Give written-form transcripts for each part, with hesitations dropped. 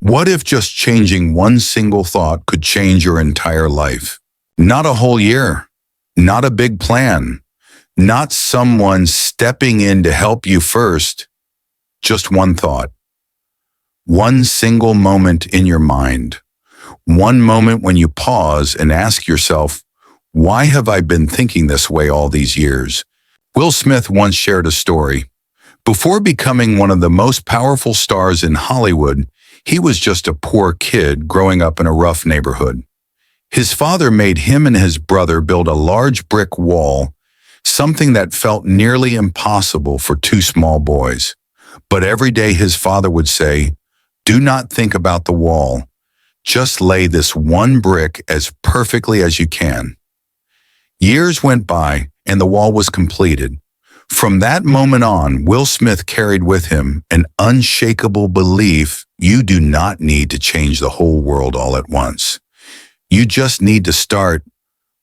What if just changing one single thought could change your entire life? Not a whole year, not a big plan, not someone stepping in to help you first, just one thought. One single moment in your mind. One moment when you pause and ask yourself, why have I been thinking this way all these years? Will Smith once shared a story. Before becoming one of the most powerful stars in Hollywood, he was just a poor kid growing up in a rough neighborhood. His father made him and his brother build a large brick wall, something that felt nearly impossible for two small boys. But every day his father would say, "Do not think about the wall. Just lay this one brick as perfectly as you can." Years went by and the wall was completed. From that moment on, Will Smith carried with him an unshakable belief: you do not need to change the whole world all at once. You just need to start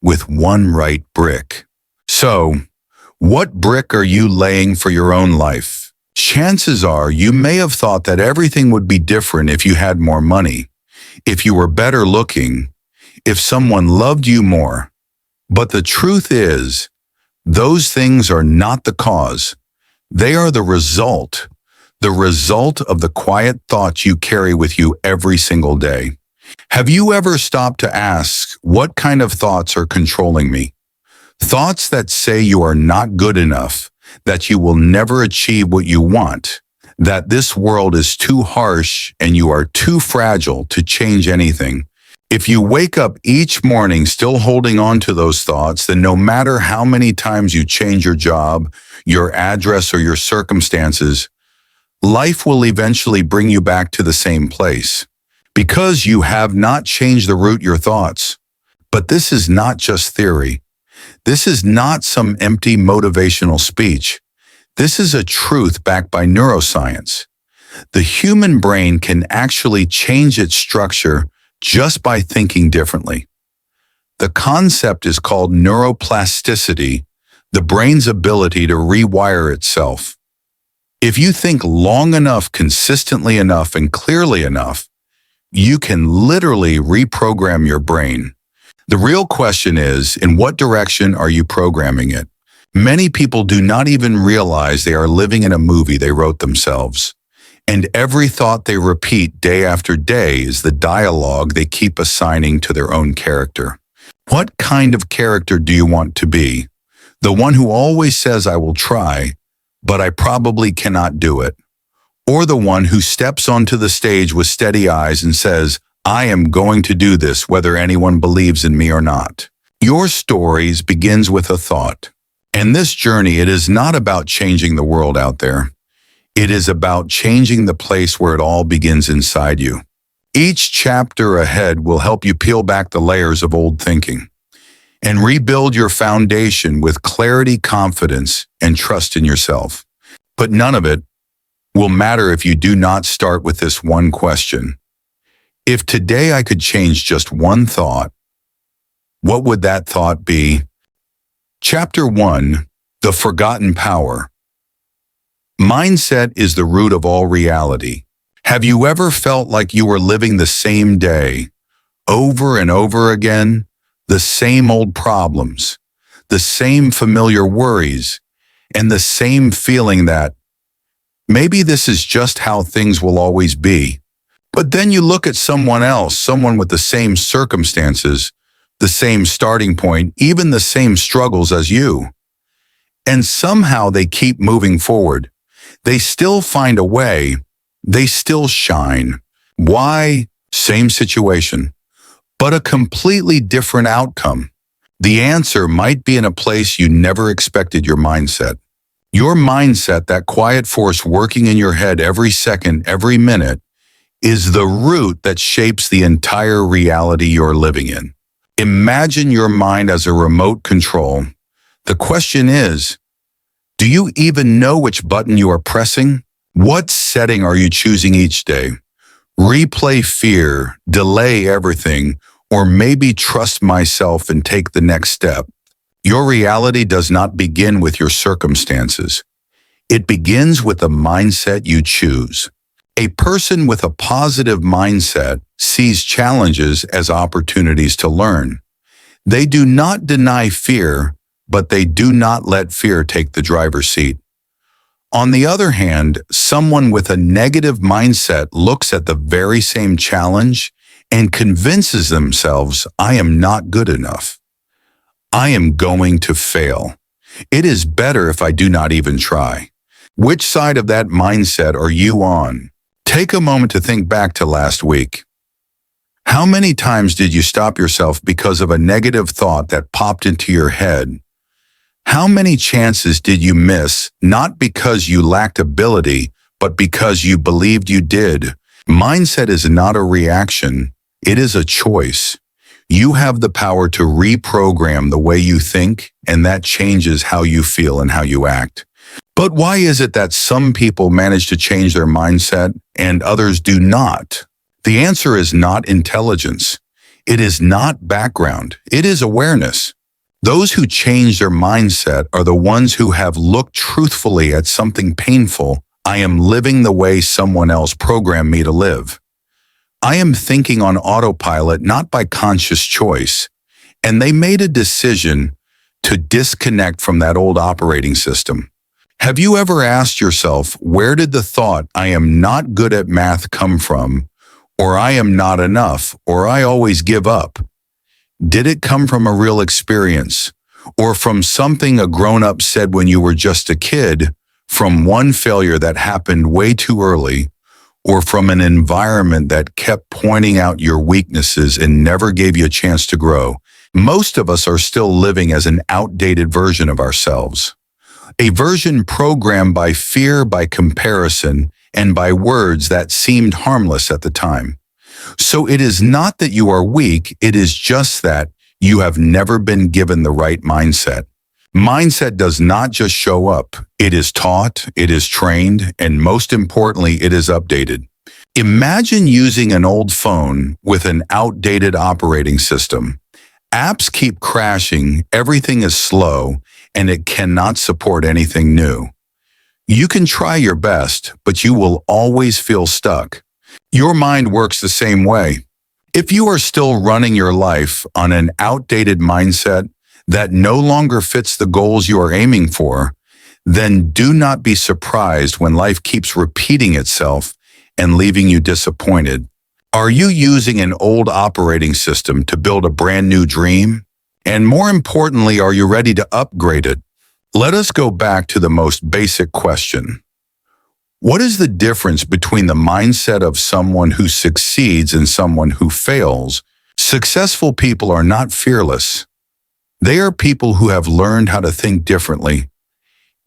with one right brick. So, what brick are you laying for your own life? Chances are you may have thought that everything would be different if you had more money, if you were better looking, if someone loved you more. But the truth is, those things are not the cause. They are the result of the quiet thoughts you carry with you every single day. Have you ever stopped to ask, what kind of thoughts are controlling me? Thoughts that say you are not good enough, that you will never achieve what you want, that this world is too harsh and you are too fragile to change anything. If you wake up each morning still holding on to those thoughts, then no matter how many times you change your job, your address, or your circumstances, life will eventually bring you back to the same place, because you have not changed the root your thoughts. But this is not just theory. This is not some empty motivational speech. This is a truth backed by neuroscience. The human brain can actually change its structure just by thinking differently. The concept is called neuroplasticity, the brain's ability to rewire itself. If you think long enough, consistently enough, and clearly enough, you can literally reprogram your brain. The real question is, in what direction are you programming it? Many people do not even realize they are living in a movie they wrote themselves. And every thought they repeat day after day is the dialogue they keep assigning to their own character. What kind of character do you want to be? The one who always says, "I will try, but I probably cannot do it." Or the one who steps onto the stage with steady eyes and says, "I am going to do this whether anyone believes in me or not"? Your stories begins with a thought. And this journey, it is not about changing the world out there. It is about changing the place where it all begins inside you. Each chapter ahead will help you peel back the layers of old thinking and rebuild your foundation with clarity, confidence, and trust in yourself. But none of it will matter if you do not start with this one question. If today I could change just one thought, what would that thought be? Chapter 1, The Forgotten Power. Mindset is the root of all reality. Have you ever felt like you were living the same day, over and over again? The same old problems, the same familiar worries, and the same feeling that maybe this is just how things will always be. But then you look at someone else, someone with the same circumstances, the same starting point, even the same struggles as you. And somehow they keep moving forward. They still find a way. They still shine. Why? Same situation, but a completely different outcome. The answer might be in a place you never expected: your mindset. Your mindset, that quiet force working in your head every second, every minute, is the root that shapes the entire reality you're living in. Imagine your mind as a remote control. The question is, do you even know which button you are pressing? What setting are you choosing each day? Replay fear, delay everything, or maybe trust myself and take the next step. Your reality does not begin with your circumstances. It begins with the mindset you choose. A person with a positive mindset sees challenges as opportunities to learn. They do not deny fear, but they do not let fear take the driver's seat. On the other hand, someone with a negative mindset looks at the very same challenge and convinces themselves, I am not good enough. I am going to fail. It is better if I do not even try. Which side of that mindset are you on? Take a moment to think back to last week. How many times did you stop yourself because of a negative thought that popped into your head? How many chances did you miss, not because you lacked ability, but because you believed you did? Mindset is not a reaction, it is a choice. You have the power to reprogram the way you think, and that changes how you feel and how you act. But why is it that some people manage to change their mindset and others do not? The answer is not intelligence. It is not background. It is awareness. Those who change their mindset are the ones who have looked truthfully at something painful. I am living the way someone else programmed me to live. I am thinking on autopilot, not by conscious choice. And they made a decision to disconnect from that old operating system. Have you ever asked yourself, where did the thought, I am not good at math come from? Or I am not enough, or I always give up? Did it come from a real experience? Or from something a grown-up said when you were just a kid? From one failure that happened way too early? Or from an environment that kept pointing out your weaknesses and never gave you a chance to grow? Most of us are still living as an outdated version of ourselves. A version programmed by fear, by comparison, and by words that seemed harmless at the time. So it is not that you are weak, it is just that you have never been given the right mindset. Mindset does not just show up. It is taught, it is trained, and most importantly, it is updated. Imagine using an old phone with an outdated operating system. Apps keep crashing, everything is slow, and it cannot support anything new. You can try your best, but you will always feel stuck. Your mind works the same way. If you are still running your life on an outdated mindset that no longer fits the goals you are aiming for, then do not be surprised when life keeps repeating itself and leaving you disappointed. Are you using an old operating system to build a brand new dream? And more importantly, are you ready to upgrade it? Let us go back to the most basic question. What is the difference between the mindset of someone who succeeds and someone who fails? Successful people are not fearless. They are people who have learned how to think differently,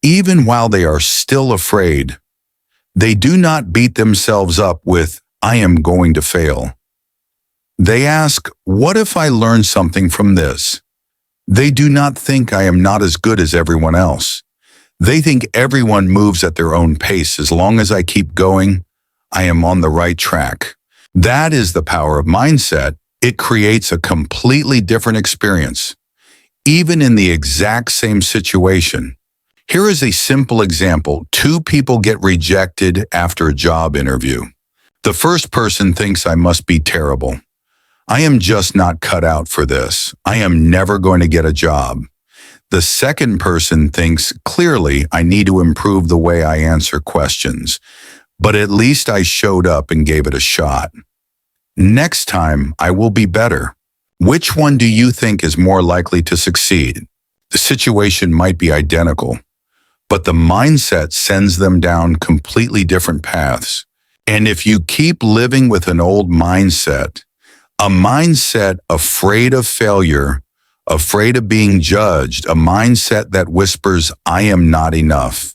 even while they are still afraid. They do not beat themselves up with, I am going to fail. They ask, what if I learn something from this? They do not think I am not as good as everyone else. They think everyone moves at their own pace. As long as I keep going, I am on the right track. That is the power of mindset. It creates a completely different experience, even in the exact same situation. Here is a simple example. Two people get rejected after a job interview. The first person thinks I must be terrible. I am just not cut out for this. I am never going to get a job. The second person thinks, clearly, I need to improve the way I answer questions, but at least I showed up and gave it a shot. Next time, I will be better. Which one do you think is more likely to succeed? The situation might be identical, but the mindset sends them down completely different paths. And if you keep living with an old mindset, a mindset afraid of failure, afraid of being judged, a mindset that whispers, I am not enough,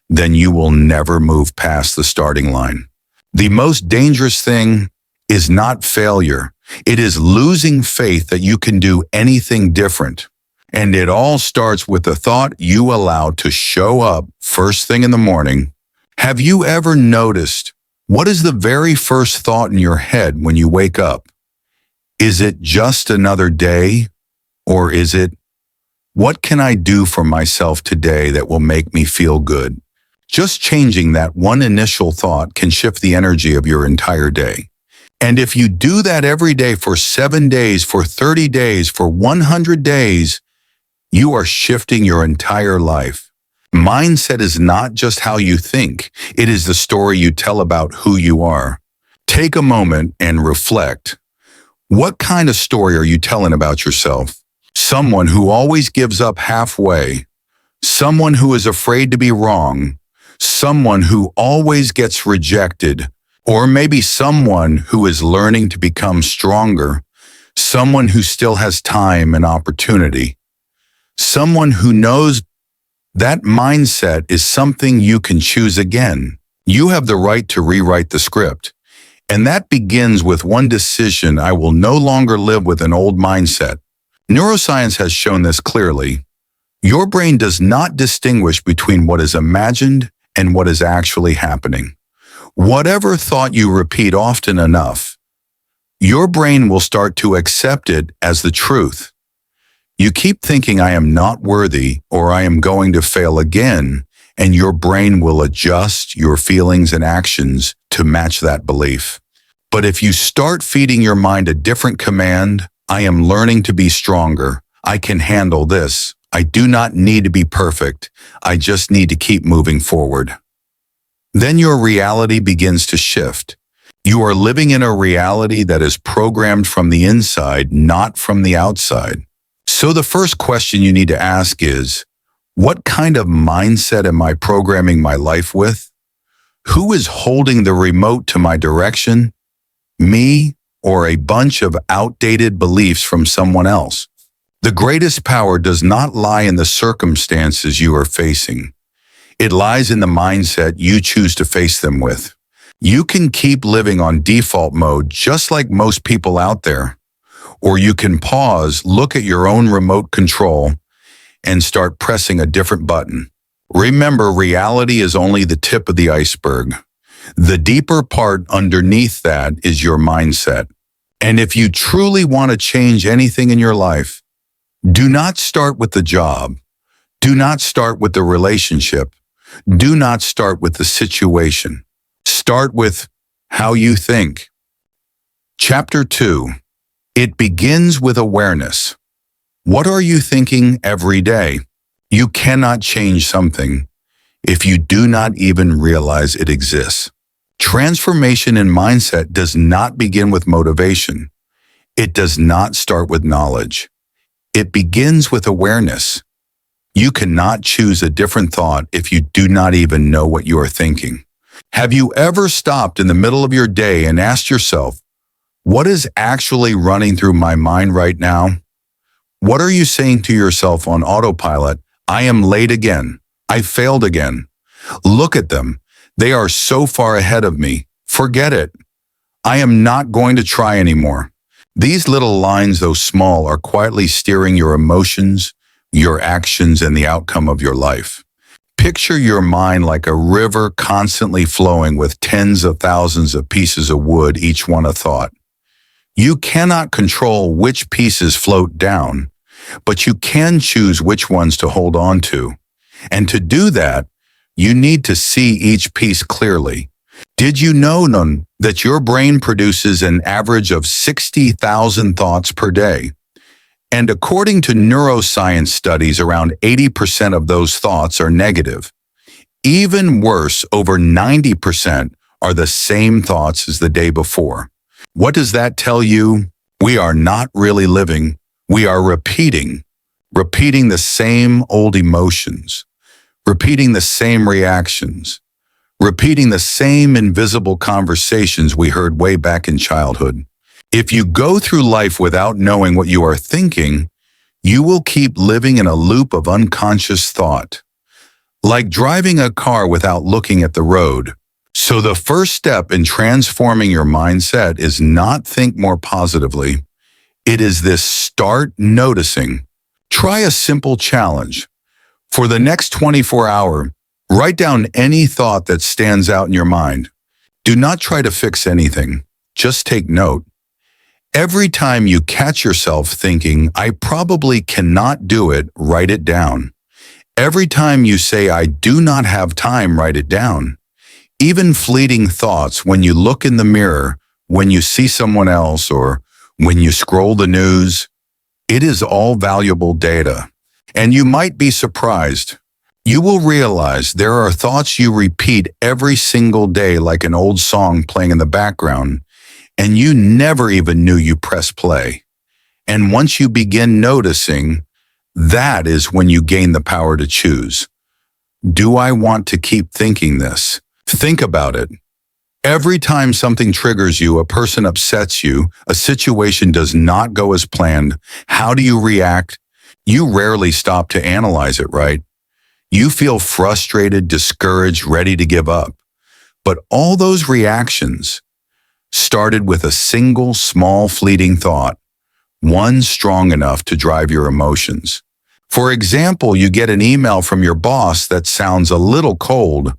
then you will never move past the starting line. The most dangerous thing is not failure. It is losing faith that you can do anything different. And it all starts with the thought you allow to show up first thing in the morning. Have you ever noticed what is the very first thought in your head when you wake up? Is it just another day? Or is it, what can I do for myself today that will make me feel good? Just changing that one initial thought can shift the energy of your entire day. And if you do that every day for 7 days, for 30 days, for 100 days, you are shifting your entire life. Mindset is not just how you think, it is the story you tell about who you are. Take a moment and reflect. What kind of story are you telling about yourself? Someone who always gives up halfway, someone who is afraid to be wrong, someone who always gets rejected, or maybe someone who is learning to become stronger, someone who still has time and opportunity, someone who knows that mindset is something you can choose again. You have the right to rewrite the script. And that begins with one decision: I will no longer live with an old mindset. Neuroscience has shown this clearly. Your brain does not distinguish between what is imagined and what is actually happening. Whatever thought you repeat often enough, your brain will start to accept it as the truth. You keep thinking, I am not worthy, or I am going to fail again, and your brain will adjust your feelings and actions to match that belief. But if you start feeding your mind a different command, I am learning to be stronger, I can handle this, I do not need to be perfect, I just need to keep moving forward, then your reality begins to shift. You are living in a reality that is programmed from the inside, not from the outside. So the first question you need to ask is, what kind of mindset am I programming my life with? Who is holding the remote to my direction? Me, or a bunch of outdated beliefs from someone else? The greatest power does not lie in the circumstances you are facing. It lies in the mindset you choose to face them with. You can keep living on default mode just like most people out there. Or you can pause, look at your own remote control, and start pressing a different button. Remember, reality is only the tip of the iceberg. The deeper part underneath that is your mindset. And if you truly want to change anything in your life, do not start with the job. Do not start with the relationship. Do not start with the situation. Start with how you think. Chapter 2. It begins with awareness. What are you thinking every day? You cannot change something if you do not even realize it exists. Transformation in mindset does not begin with motivation. It does not start with knowledge. It begins with awareness. You cannot choose a different thought if you do not even know what you are thinking. Have you ever stopped in the middle of your day and asked yourself, what is actually running through my mind right now? What are you saying to yourself on autopilot? I am late again. I failed again. Look at them. They are so far ahead of me. Forget it. I am not going to try anymore. These little lines, though small, are quietly steering your emotions, your actions, and the outcome of your life. Picture your mind like a river constantly flowing with tens of thousands of pieces of wood, each one a thought. You cannot control which pieces float down, but you can choose which ones to hold on to. And to do that, you need to see each piece clearly. Did you know that your brain produces an average of 60,000 thoughts per day? And according to neuroscience studies, around 80% of those thoughts are negative. Even worse, over 90% are the same thoughts as the day before. What does that tell you? We are not really living. We are repeating the same old emotions, repeating the same reactions, repeating the same invisible conversations we heard way back in childhood. If you go through life without knowing what you are thinking, you will keep living in a loop of unconscious thought, like driving a car without looking at the road. So the first step in transforming your mindset is not think more positively. It is this: start noticing. Try a simple challenge. For the next 24 hours, write down any thought that stands out in your mind. Do not try to fix anything. Just take note. Every time you catch yourself thinking, I probably cannot do it, write it down. Every time you say, "I do not have time," write it down. Even fleeting thoughts when you look in the mirror, when you see someone else, or when you scroll the news, it is all valuable data. And you might be surprised. You will realize there are thoughts you repeat every single day like an old song playing in the background, and you never even knew you pressed play. And once you begin noticing, that is when you gain the power to choose. Do I want to keep thinking this? Think about it. Every time something triggers you, a person upsets you, a situation does not go as planned, how do you react? You rarely stop to analyze it, right? You feel frustrated, discouraged, ready to give up. But all those reactions started with a single small fleeting thought, one strong enough to drive your emotions. For example, you get an email from your boss that sounds a little cold.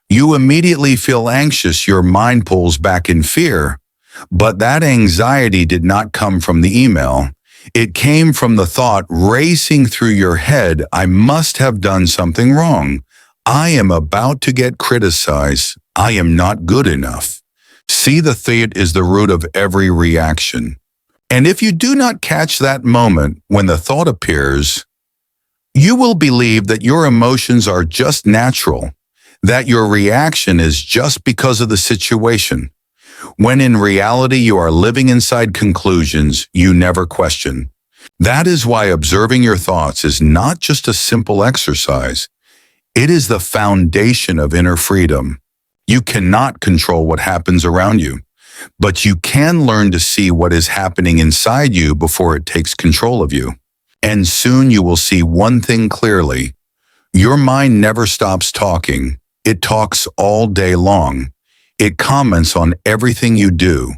You immediately feel anxious, your mind pulls back in fear. But that anxiety did not come from the email. It came from the thought racing through your head, "I must have done something wrong. I am about to get criticized. I am not good enough." See, the thought is the root of every reaction. And if you do not catch that moment when the thought appears, you will believe that your emotions are just natural, that your reaction is just because of the situation, when in reality you are living inside conclusions you never question. That is why observing your thoughts is not just a simple exercise. It is the foundation of inner freedom. You cannot control what happens around you, but you can learn to see what is happening inside you before it takes control of you. And soon you will see one thing clearly. Your mind never stops talking. It talks all day long. It comments on everything you do,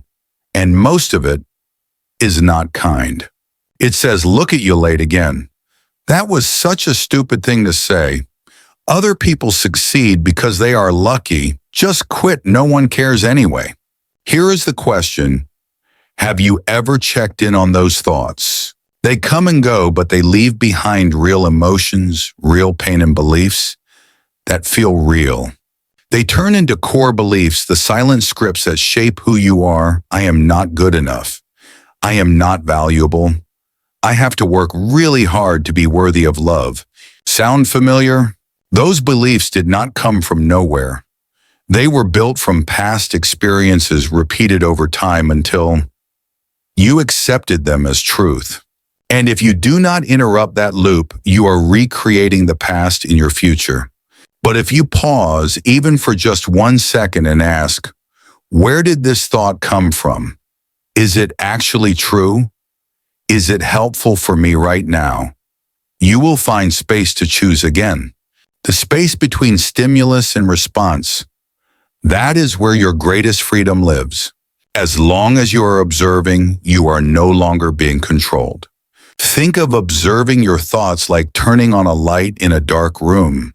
and most of it is not kind. It says, "Look at you late again." That was such a stupid thing to say. Other people succeed because they are lucky. Just quit, no one cares anyway. Here is the question. Have you ever checked in on those thoughts? They come and go, but they leave behind real emotions, real pain and beliefs that feel real. They turn into core beliefs, the silent scripts that shape who you are. "I am not good enough. I am not valuable. I have to work really hard to be worthy of love." Sound familiar? Those beliefs did not come from nowhere. They were built from past experiences repeated over time until you accepted them as truth. And if you do not interrupt that loop, you are recreating the past in your future. But if you pause, even for just 1 second, and ask, where did this thought come from? Is it actually true? Is it helpful for me right now? You will find space to choose again. The space between stimulus and response. That is where your greatest freedom lives. As long as you are observing, you are no longer being controlled. Think of observing your thoughts like turning on a light in a dark room.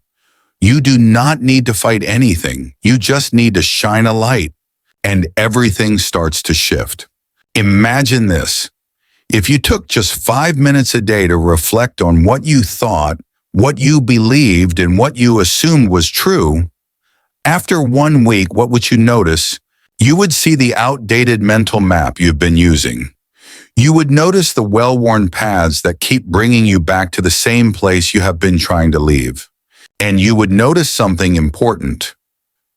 You do not need to fight anything. You just need to shine a light, and everything starts to shift. Imagine this. If you took just 5 minutes a day to reflect on what you thought, what you believed, and what you assumed was true, after 1 week, what would you notice? You would see the outdated mental map you've been using. You would notice the well-worn paths that keep bringing you back to the same place you have been trying to leave. And you would notice something important.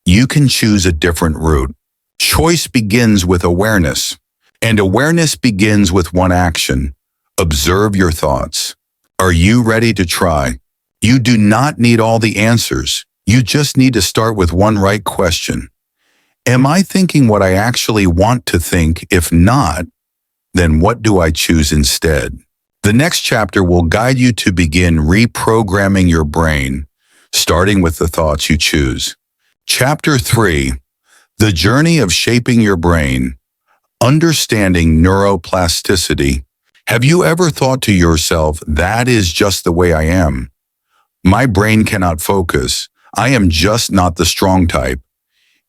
You can choose a different route. Choice begins with awareness, and awareness begins with one action. Observe your thoughts. Are you ready to try? You do not need all the answers. You just need to start with one right question. Am I thinking what I actually want to think? If not, then what do I choose instead? The next chapter will guide you to begin reprogramming your brain, starting with the thoughts you choose. Chapter 3, The Journey of Shaping Your Brain, Understanding Neuroplasticity. Have you ever thought to yourself, that is just the way I am? My brain cannot focus. I am just not the strong type.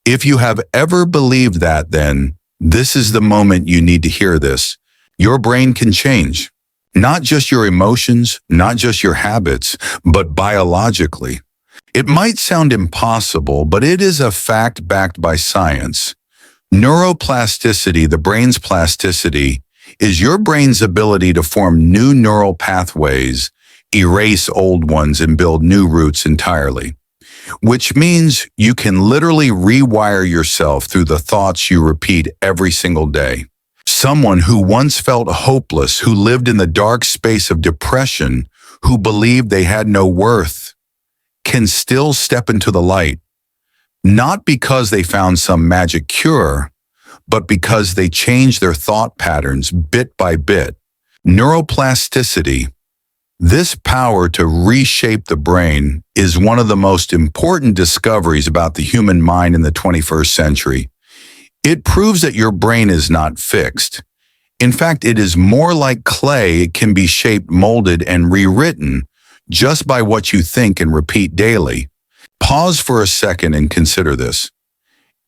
If you have ever believed that, then this is the moment you need to hear this. Your brain can change. Not just your emotions, not just your habits, but biologically. It might sound impossible, but it is a fact backed by science. Neuroplasticity, the brain's plasticity, is your brain's ability to form new neural pathways, erase old ones, and build new roots entirely. Which means you can literally rewire yourself through the thoughts you repeat every single day. Someone who once felt hopeless, who lived in the dark space of depression, who believed they had no worth, can still step into the light, not because they found some magic cure, but because they changed their thought patterns bit by bit. Neuroplasticity, this power to reshape the brain, is one of the most important discoveries about the human mind in the 21st century. It proves that your brain is not fixed. In fact, it is more like clay. It can be shaped, molded, and rewritten just by what you think and repeat daily. Pause for a second and consider this.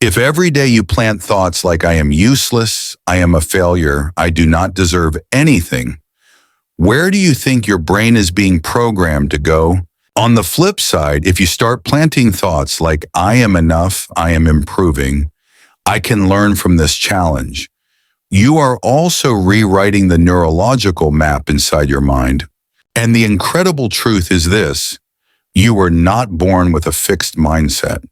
If every day you plant thoughts like I am useless, I am a failure, I do not deserve anything, where do you think your brain is being programmed to go? On the flip side, if you start planting thoughts like I am enough, I am improving, I can learn from this challenge, you are also rewriting the neurological map inside your mind. And the incredible truth is this: you were not born with a fixed mindset.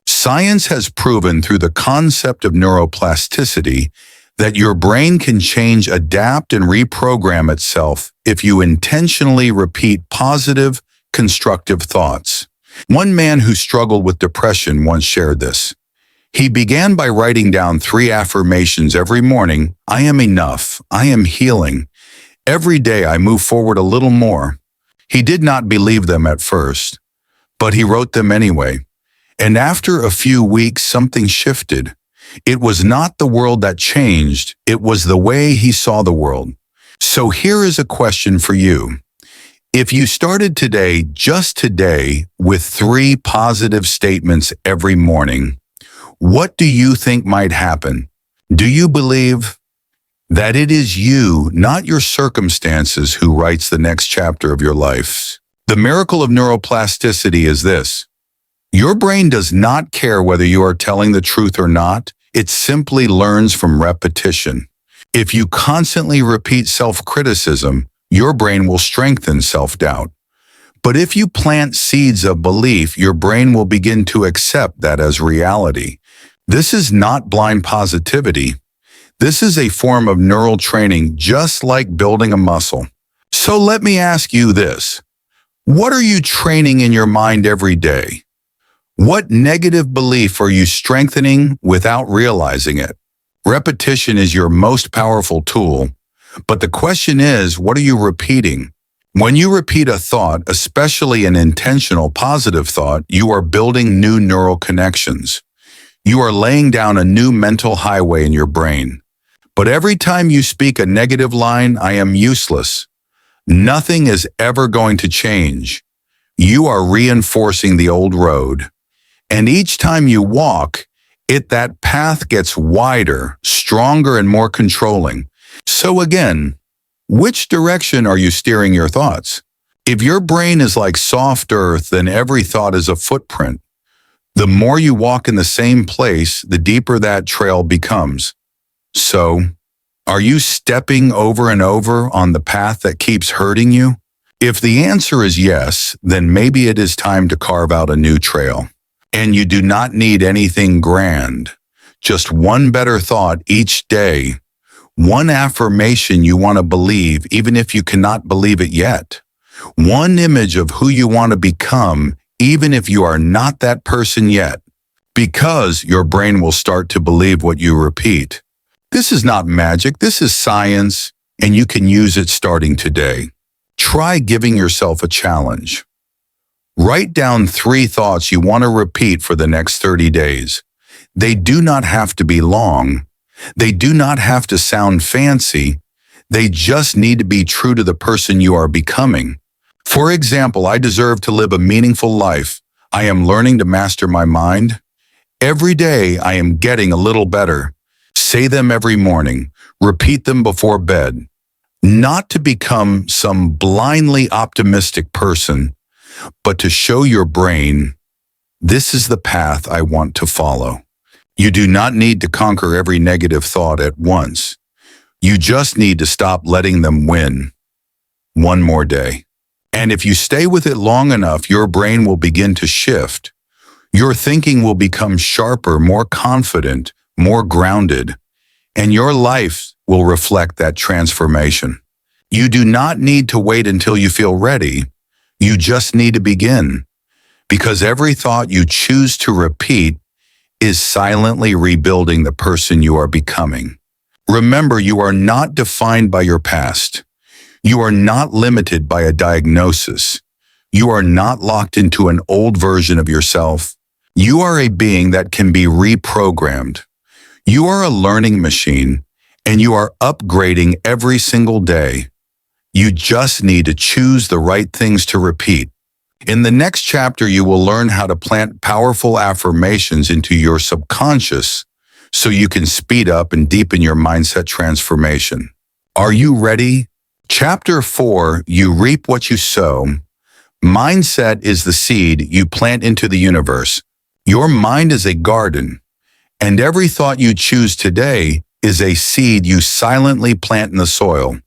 Science has proven through the concept of neuroplasticity that your brain can change, adapt, and reprogram itself if you intentionally repeat positive, constructive thoughts. One man who struggled with depression once shared this. He began by writing down 3 affirmations every morning. I am enough. I am healing. Every day I move forward a little more. He did not believe them at first, but he wrote them anyway. And after a few weeks, something shifted. It was not the world that changed, it was the way he saw the world. So here is a question for you. If you started today, just today, with 3 positive statements every morning, what do you think might happen? Do you believe that it is you, not your circumstances, who writes the next chapter of your life? The miracle of neuroplasticity is this. Your brain does not care whether you are telling the truth or not. It simply learns from repetition. If you constantly repeat self-criticism, your brain will strengthen self-doubt. But if you plant seeds of belief, your brain will begin to accept that as reality. This is not blind positivity. This is a form of neural training, just like building a muscle. So let me ask you this. What are you training in your mind every day? What negative belief are you strengthening without realizing it? Repetition is your most powerful tool, but the question is, what are you repeating? When you repeat a thought, especially an intentional positive thought, you are building new neural connections. You are laying down a new mental highway in your brain. But every time you speak a negative line, I am useless, nothing is ever going to change. You are reinforcing the old road. And each time you walk, that path gets wider, stronger, and more controlling. So again, which direction are you steering your thoughts? If your brain is like soft earth, then every thought is a footprint. The more you walk in the same place, the deeper that trail becomes. So, are you stepping over and over on the path that keeps hurting you? If the answer is yes, then maybe it is time to carve out a new trail. And you do not need anything grand. Just one better thought each day. One affirmation you want to believe, even if you cannot believe it yet. One image of who you want to become, even if you are not that person yet. Because your brain will start to believe what you repeat. This is not magic, this is science, and you can use it starting today. Try giving yourself a challenge. Write down 3 thoughts you want to repeat for the next 30 days. They do not have to be long. They do not have to sound fancy. They just need to be true to the person you are becoming. For example, I deserve to live a meaningful life. I am learning to master my mind. Every day I am getting a little better. Say them every morning. Repeat them before bed. not to become some blindly optimistic person, but to show your brain, this is the path I want to follow. You do not need to conquer every negative thought at once. You just need to stop letting them win. One more day. And if you stay with it long enough, your brain will begin to shift. Your thinking will become sharper, more confident, more grounded, and your life will reflect that transformation. You do not need to wait until you feel ready. You just need to begin, because every thought you choose to repeat is silently rebuilding the person you are becoming. Remember, you are not defined by your past. You are not limited by a diagnosis. You are not locked into an old version of yourself. You are a being that can be reprogrammed. You are a learning machine, and you are upgrading every single day. You just need to choose the right things to repeat. In the next chapter, you will learn how to plant powerful affirmations into your subconscious so you can speed up and deepen your mindset transformation. Are you ready? Chapter 4, You Reap What You Sow. Mindset is the seed you plant into the universe. Your mind is a garden, and every thought you choose today is a seed you silently plant in the soil.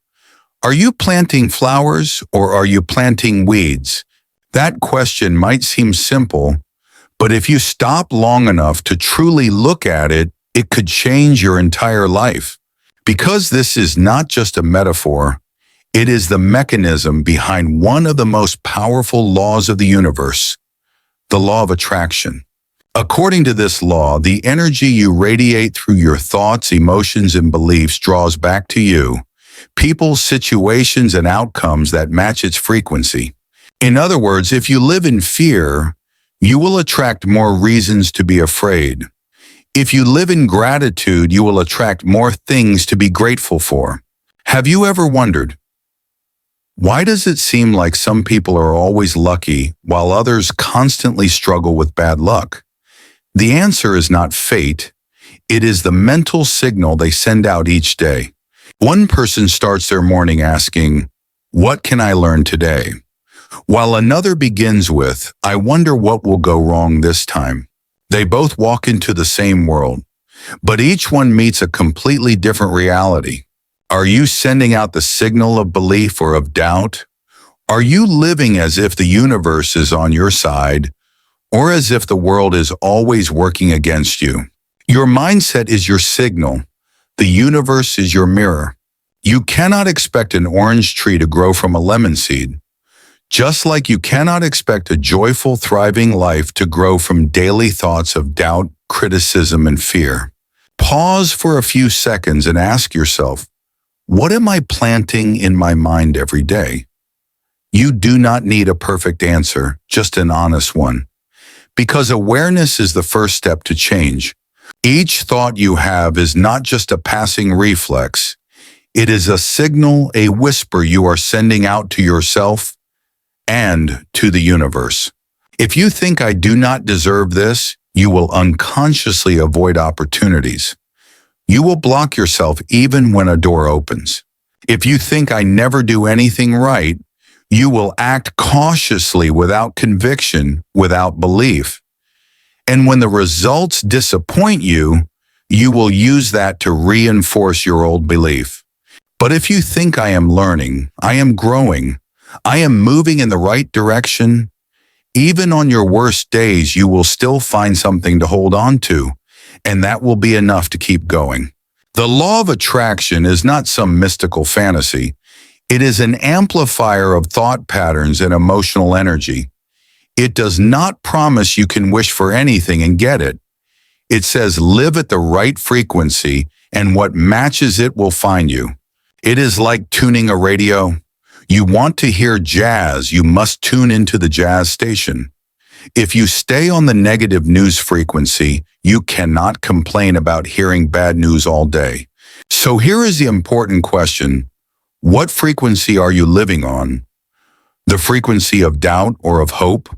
Are you planting flowers or are you planting weeds? That question might seem simple, but if you stop long enough to truly look at it, it could change your entire life. Because this is not just a metaphor, it is the mechanism behind one of the most powerful laws of the universe, the law of attraction. According to this law, the energy you radiate through your thoughts, emotions, and beliefs draws back to you people, situations, and outcomes that match its frequency. In other words, if you live in fear, you will attract more reasons to be afraid. If you live in gratitude, you will attract more things to be grateful for. Have you ever wondered, why does it seem like some people are always lucky while others constantly struggle with bad luck? The answer is not fate. It is the mental signal they send out each day. One person starts their morning asking, "What can I learn today?" While another begins with, "I wonder what will go wrong this time." They both walk into the same world, but each one meets a completely different reality. Are you sending out the signal of belief or of doubt? Are you living as if the universe is on your side, or as if the world is always working against you? Your mindset is your signal. The universe is your mirror. You cannot expect an orange tree to grow from a lemon seed, just like you cannot expect a joyful, thriving life to grow from daily thoughts of doubt, criticism, and fear. Pause for a few seconds and ask yourself, what am I planting in my mind every day? You do not need a perfect answer, just an honest one. Because awareness is the first step to change. Each thought you have is not just a passing reflex. It is a signal, a whisper you are sending out to yourself and to the universe. If you think I do not deserve this, you will unconsciously avoid opportunities. You will block yourself even when a door opens. If you think I never do anything right, you will act cautiously without conviction, without belief. And when the results disappoint you, you will use that to reinforce your old belief. But if you think I am learning, I am growing, I am moving in the right direction, even on your worst days, you will still find something to hold on to, and that will be enough to keep going. The law of attraction is not some mystical fantasy. It is an amplifier of thought patterns and emotional energy. It does not promise you can wish for anything and get it. It says live at the right frequency, and what matches it will find you. It is like tuning a radio. You want to hear jazz, you must tune into the jazz station. If you stay on the negative news frequency, you cannot complain about hearing bad news all day. So here is the important question. What frequency are you living on? The frequency of doubt or of hope?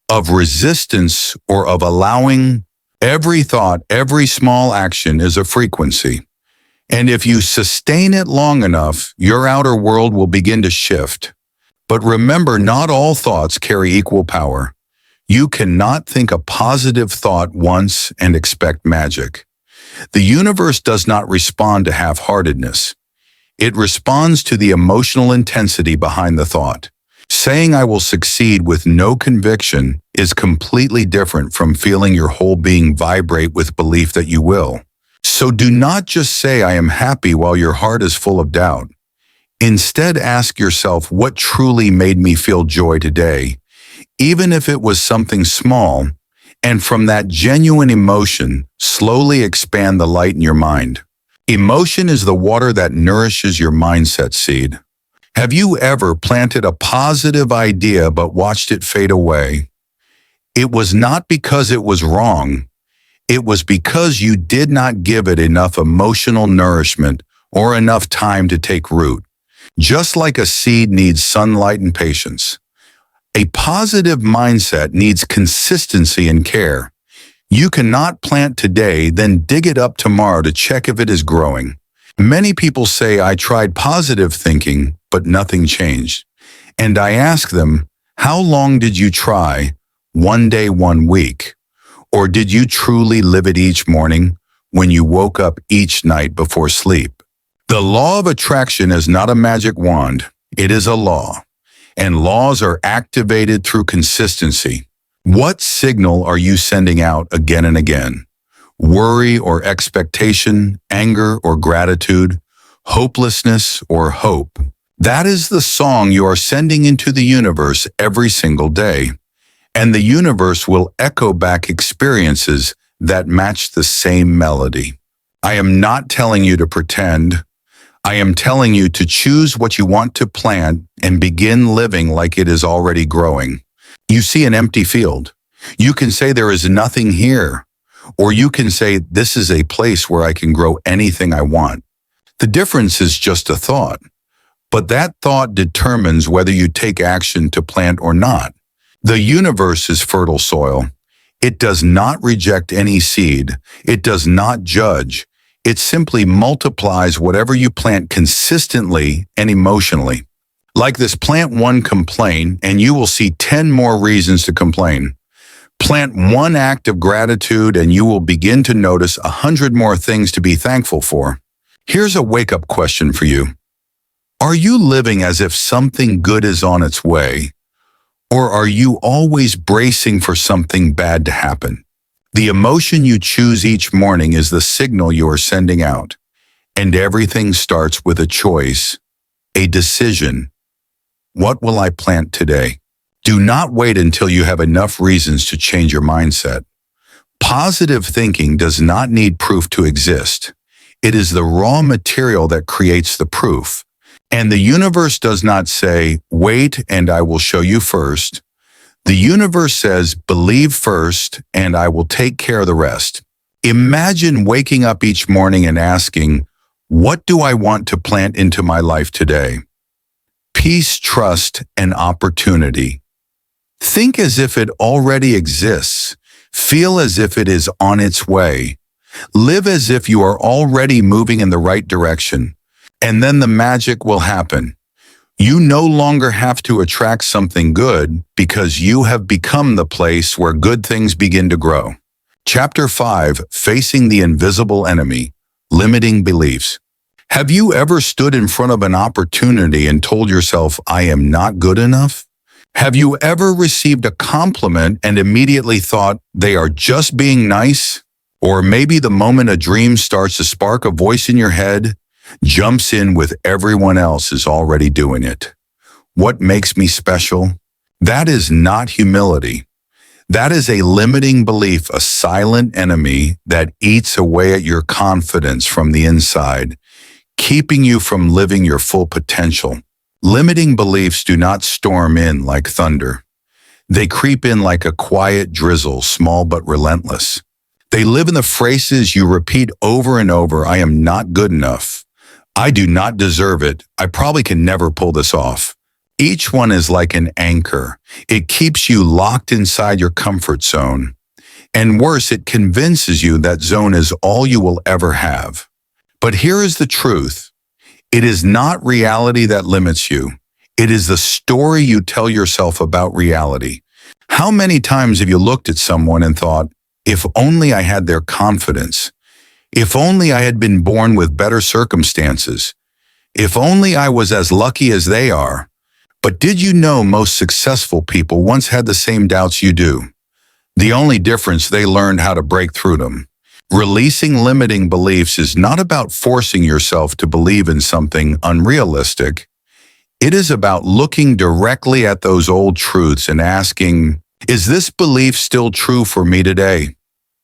Of resistance or of allowing? Every thought, every small action is a frequency. And if you sustain it long enough, your outer world will begin to shift. But remember, not all thoughts carry equal power. You cannot think a positive thought once and expect magic. The universe does not respond to half-heartedness. It responds to the emotional intensity behind the thought. Saying I will succeed with no conviction is completely different from feeling your whole being vibrate with belief that you will. So do not just say I am happy while your heart is full of doubt. Instead, ask yourself what truly made me feel joy today, even if it was something small, and from that genuine emotion, slowly expand the light in your mind. Emotion is the water that nourishes your mindset seed. Have you ever planted a positive idea but watched it fade away? It was not because it was wrong. It was because you did not give it enough emotional nourishment or enough time to take root. Just like a seed needs sunlight and patience, a positive mindset needs consistency and care. You cannot plant today, then dig it up tomorrow to check if it is growing. Many people say, I tried positive thinking, but nothing changed. And I ask them, how long did you try? 1 day, 1 week? Or did you truly live it each morning when you woke up each night before sleep? The law of attraction is not a magic wand. It is a law. And laws are activated through consistency. What signal are you sending out again and again? Worry or expectation, anger or gratitude, hopelessness or hope? That is the song you are sending into the universe every single day. And the universe will echo back experiences that match the same melody. I am not telling you to pretend. I am telling you to choose what you want to plant and begin living like it is already growing. You see an empty field. You can say there is nothing here, or you can say this is a place where I can grow anything I want. The difference is just a thought, but that thought determines whether you take action to plant or not. The universe is fertile soil. It does not reject any seed. It does not judge. It simply multiplies whatever you plant consistently and emotionally. Like this, plant one complaint and you will see 10 more reasons to complain. Plant one act of gratitude and you will begin to notice 100 more things to be thankful for. Here's a wake-up question for you. Are you living as if something good is on its way? Or are you always bracing for something bad to happen? The emotion you choose each morning is the signal you are sending out. And everything starts with a choice, a decision. What will I plant today? Do not wait until you have enough reasons to change your mindset. Positive thinking does not need proof to exist. It is the raw material that creates the proof. And the universe does not say, wait and I will show you first. The universe says, believe first and I will take care of the rest. Imagine waking up each morning and asking, what do I want to plant into my life today? Peace, trust, and opportunity. Think as if it already exists. Feel as if it is on its way. Live as if you are already moving in the right direction. And then the magic will happen. You no longer have to attract something good because you have become the place where good things begin to grow. Chapter 5, Facing the Invisible Enemy, Limiting Beliefs. Have you ever stood in front of an opportunity and told yourself, I am not good enough? Have you ever received a compliment and immediately thought they are just being nice? Or maybe the moment a dream starts to spark a voice in your head, jumps in with everyone else is already doing it. What makes me special? That is not humility. That is a limiting belief, a silent enemy that eats away at your confidence from the inside, keeping you from living your full potential. Limiting beliefs do not storm in like thunder. They creep in like a quiet drizzle, small but relentless. They live in the phrases you repeat over and over. I am not good enough. I do not deserve it. I probably can never pull this off. Each one is like an anchor. It keeps you locked inside your comfort zone. And worse, it convinces you that zone is all you will ever have. But here is the truth. It is not reality that limits you. It is the story you tell yourself about reality. How many times have you looked at someone and thought, if only I had their confidence, if only I had been born with better circumstances, if only I was as lucky as they are. But did you know most successful people once had the same doubts you do? The only difference, they learned how to break through them. Releasing limiting beliefs is not about forcing yourself to believe in something unrealistic. It is about looking directly at those old truths and asking, is this belief still true for me today?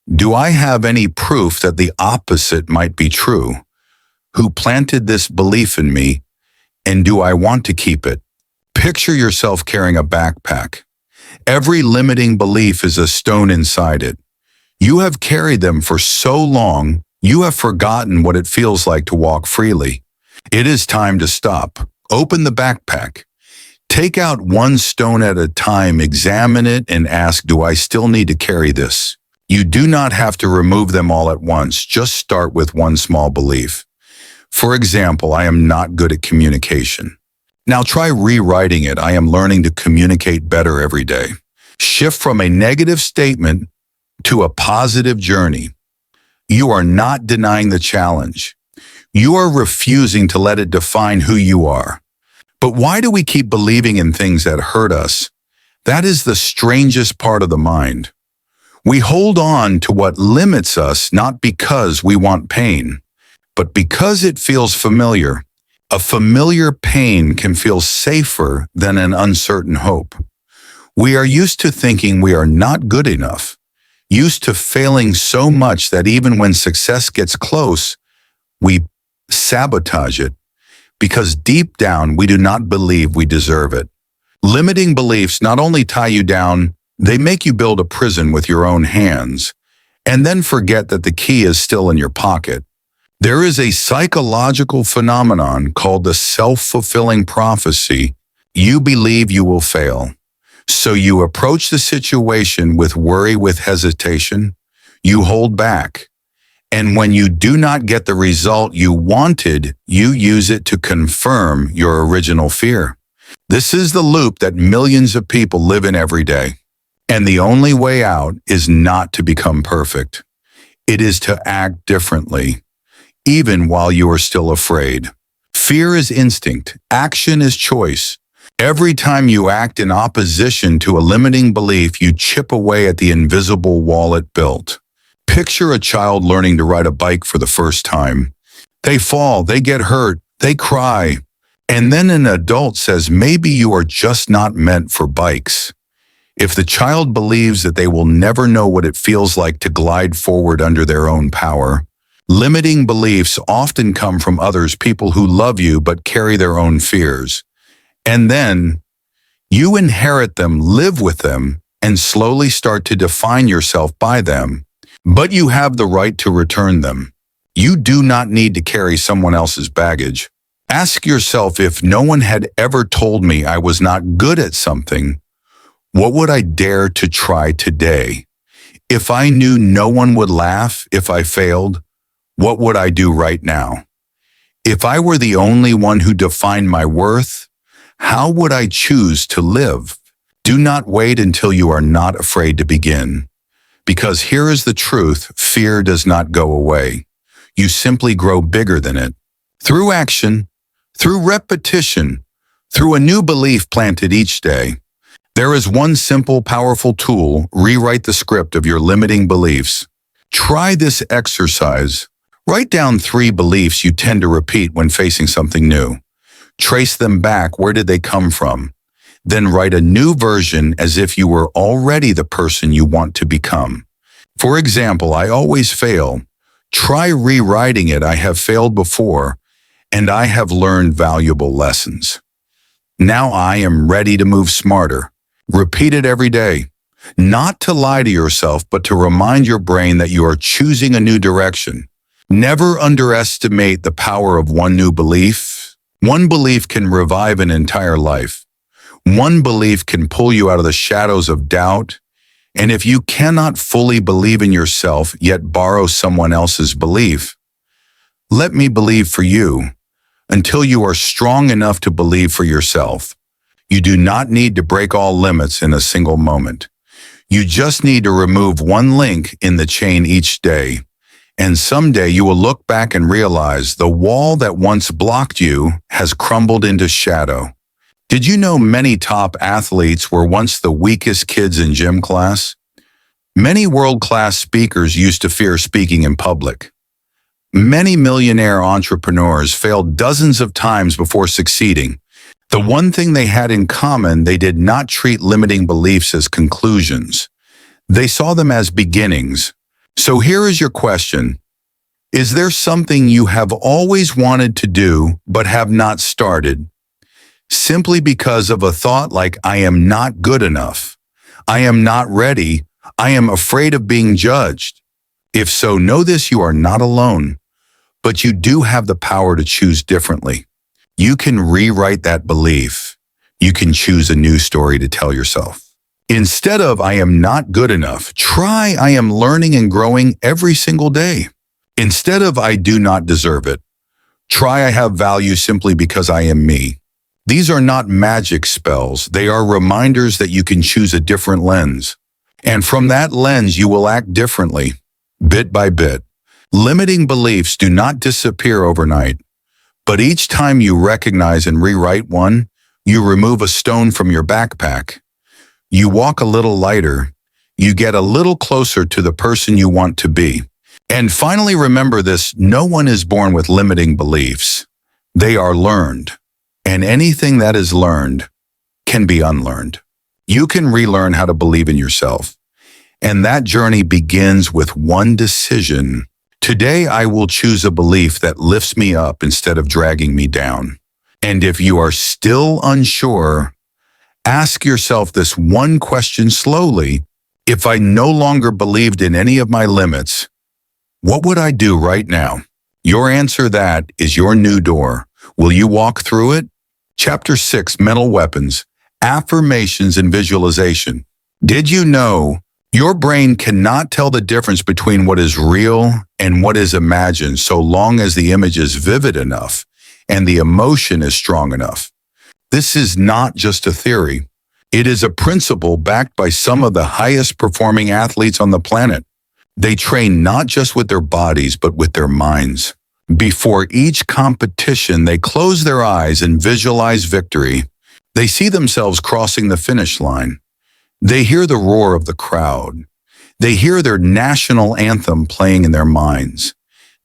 Do I have any proof that the opposite might be true? Who planted this belief in me, and do I want to keep it? Picture yourself carrying a backpack. Every limiting belief is a stone inside it. You have carried them for so long, you have forgotten what it feels like to walk freely. It is time to stop. Open the backpack. Take out one stone at a time, examine it, and ask, do I still need to carry this? You do not have to remove them all at once. Just start with one small belief. For example, I am not good at communication. Now try rewriting it. I am learning to communicate better every day. Shift from a negative statement to a positive journey. You are not denying the challenge. You are refusing to let it define who you are. But why do we keep believing in things that hurt us? That is the strangest part of the mind. We hold on to what limits us not because we want pain, but because it feels familiar. A familiar pain can feel safer than an uncertain hope. We are used to thinking we are not good enough, used to failing so much that even when success gets close, we sabotage it, because deep down we do not believe we deserve it. Limiting beliefs not only tie you down, they make you build a prison with your own hands, and then forget that the key is still in your pocket. There is a psychological phenomenon called the self-fulfilling prophecy. You believe you will fail, so you approach the situation with worry, with hesitation. You hold back. And when you do not get the result you wanted, you use it to confirm your original fear. This is the loop that millions of people live in every day. And the only way out is not to become perfect. It is to act differently, even while you are still afraid. Fear is instinct. Action is choice. Every time you act in opposition to a limiting belief, you chip away at the invisible wall it built. Picture a child learning to ride a bike for the first time. They fall, they get hurt, they cry. And then an adult says, maybe you are just not meant for bikes. If the child believes that they will never know what it feels like to glide forward under their own power, limiting beliefs often come from others, people who love you but carry their own fears. And then you inherit them, live with them, and slowly start to define yourself by them. But you have the right to return them. You do not need to carry someone else's baggage. Ask yourself, if no one had ever told me I was not good at something, what would I dare to try today? If I knew no one would laugh if I failed, what would I do right now? If I were the only one who defined my worth, how would I choose to live? Do not wait until you are not afraid to begin. Because here is the truth, fear does not go away. You simply grow bigger than it. Through action, through repetition, through a new belief planted each day. There is one simple, powerful tool: rewrite the script of your limiting beliefs. Try this exercise. Write down 3 beliefs you tend to repeat when facing something new. Trace them back. Where did they come from? Then write a new version as if you were already the person you want to become. For example, I always fail. Try rewriting it. I have failed before, and I have learned valuable lessons. Now I am ready to move smarter. Repeat it every day. Not to lie to yourself, but to remind your brain that you are choosing a new direction. Never underestimate the power of one new belief. One belief can revive an entire life. One belief can pull you out of the shadows of doubt. And if you cannot fully believe in yourself, yet borrow someone else's belief, Let me believe for you until you are strong enough to believe for yourself. You do not need to break all limits in a single moment. You just need to remove one link in the chain each day. And someday you will look back and realize the wall that once blocked you has crumbled into shadow. Did you know many top athletes were once the weakest kids in gym class? Many world-class speakers used to fear speaking in public. Many millionaire entrepreneurs failed dozens of times before succeeding. The one thing they had in common, they did not treat limiting beliefs as conclusions. They saw them as beginnings. So here is your question. Is there something you have always wanted to do but have not started? Simply because of a thought like, I am not good enough, I am not ready, I am afraid of being judged. If so, know this: you are not alone, but you do have the power to choose differently. You can rewrite that belief. You can choose a new story to tell yourself. Instead of I am not good enough, try I am learning and growing every single day. Instead of I do not deserve it, try I have value simply because I am me. These are not magic spells. They are reminders that you can choose a different lens. And from that lens, you will act differently, bit by bit. Limiting beliefs do not disappear overnight. But each time you recognize and rewrite one, you remove a stone from your backpack. You walk a little lighter. You get a little closer to the person you want to be. And finally, remember this: no one is born with limiting beliefs. They are learned. And anything that is learned can be unlearned. You can relearn how to believe in yourself. And that journey begins with one decision. Today, I will choose a belief that lifts me up instead of dragging me down. And if you are still unsure, ask yourself this one question slowly. If I no longer believed in any of my limits, what would I do right now? Your answer, that is your new door. Will you walk through it? Chapter 6, Mental Weapons, Affirmations and Visualization. Did you know your brain cannot tell the difference between what is real and what is imagined so long as the image is vivid enough and the emotion is strong enough? This is not just a theory. It is a principle backed by some of the highest performing athletes on the planet. They train not just with their bodies, but with their minds. Before each competition, they close their eyes and visualize victory. They see themselves crossing the finish line. They hear the roar of the crowd. They hear their national anthem playing in their minds.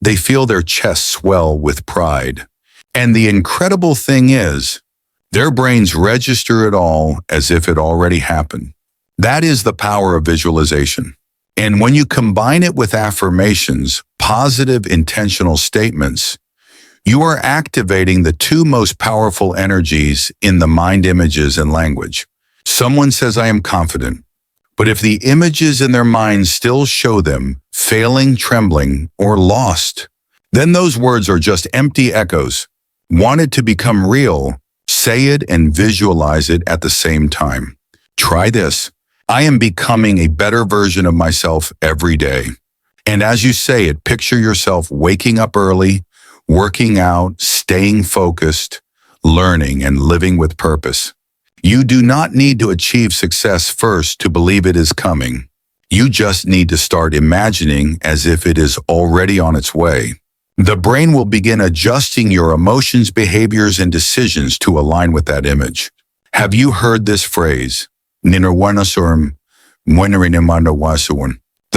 They feel their chests swell with pride. And the incredible thing is, their brains register it all as if it already happened. That is the power of visualization. And when you combine it with affirmations, positive intentional statements, you are activating the two most powerful energies in the mind: images and language. Someone says, I am confident. But if the images in their mind still show them failing, trembling, or lost, then those words are just empty echoes. Want it to become real? Say it and visualize it at the same time. Try this. I am becoming a better version of myself every day. And as you say it, picture yourself waking up early, working out, staying focused, learning, and living with purpose. You do not need to achieve success first to believe it is coming. You just need to start imagining as if it is already on its way. The brain will begin adjusting your emotions, behaviors, and decisions to align with that image. Have you heard this phrase? The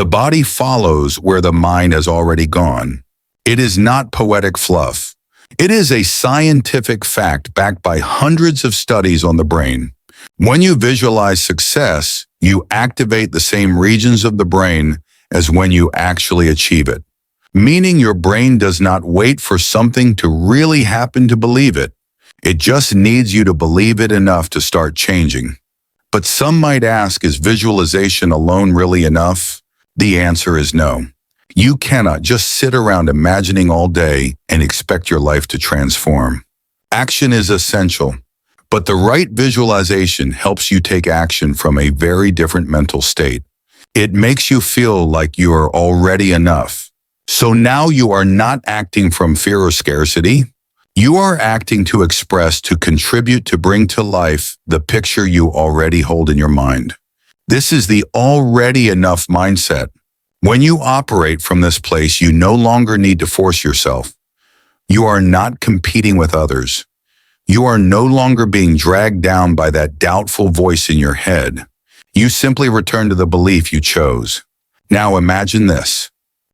body follows where the mind has already gone. It is not poetic fluff. It is a scientific fact backed by hundreds of studies on the brain. When you visualize success, you activate the same regions of the brain as when you actually achieve it. Meaning your brain does not wait for something to really happen to believe it. It just needs you to believe it enough to start changing. But some might ask, is visualization alone really enough? The answer is no. You cannot just sit around imagining all day and expect your life to transform. Action is essential, but the right visualization helps you take action from a very different mental state. It makes you feel like you are already enough. So now you are not acting from fear or scarcity. You are acting to express, to contribute, to bring to life the picture you already hold in your mind. This is the already enough mindset. When you operate from this place, you no longer need to force yourself. You are not competing with others. You are no longer being dragged down by that doubtful voice in your head. You simply return to the belief you chose. Now imagine this.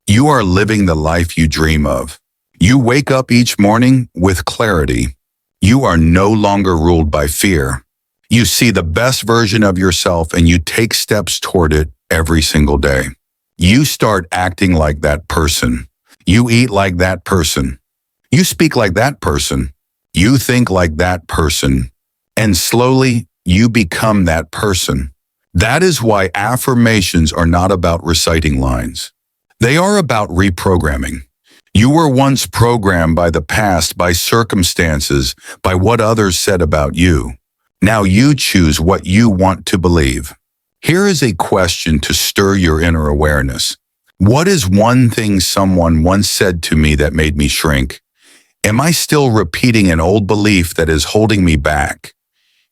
You are living the life you dream of. You wake up each morning with clarity. You are no longer ruled by fear. You see the best version of yourself and you take steps toward it every single day. You start acting like that person. You eat like that person. You speak like that person. You think like that person. And slowly, you become that person. That is why affirmations are not about reciting lines. They are about reprogramming. You were once programmed by the past, by circumstances, by what others said about you. Now you choose what you want to believe. Here is a question to stir your inner awareness. What is one thing someone once said to me that made me shrink? Am I still repeating an old belief that is holding me back?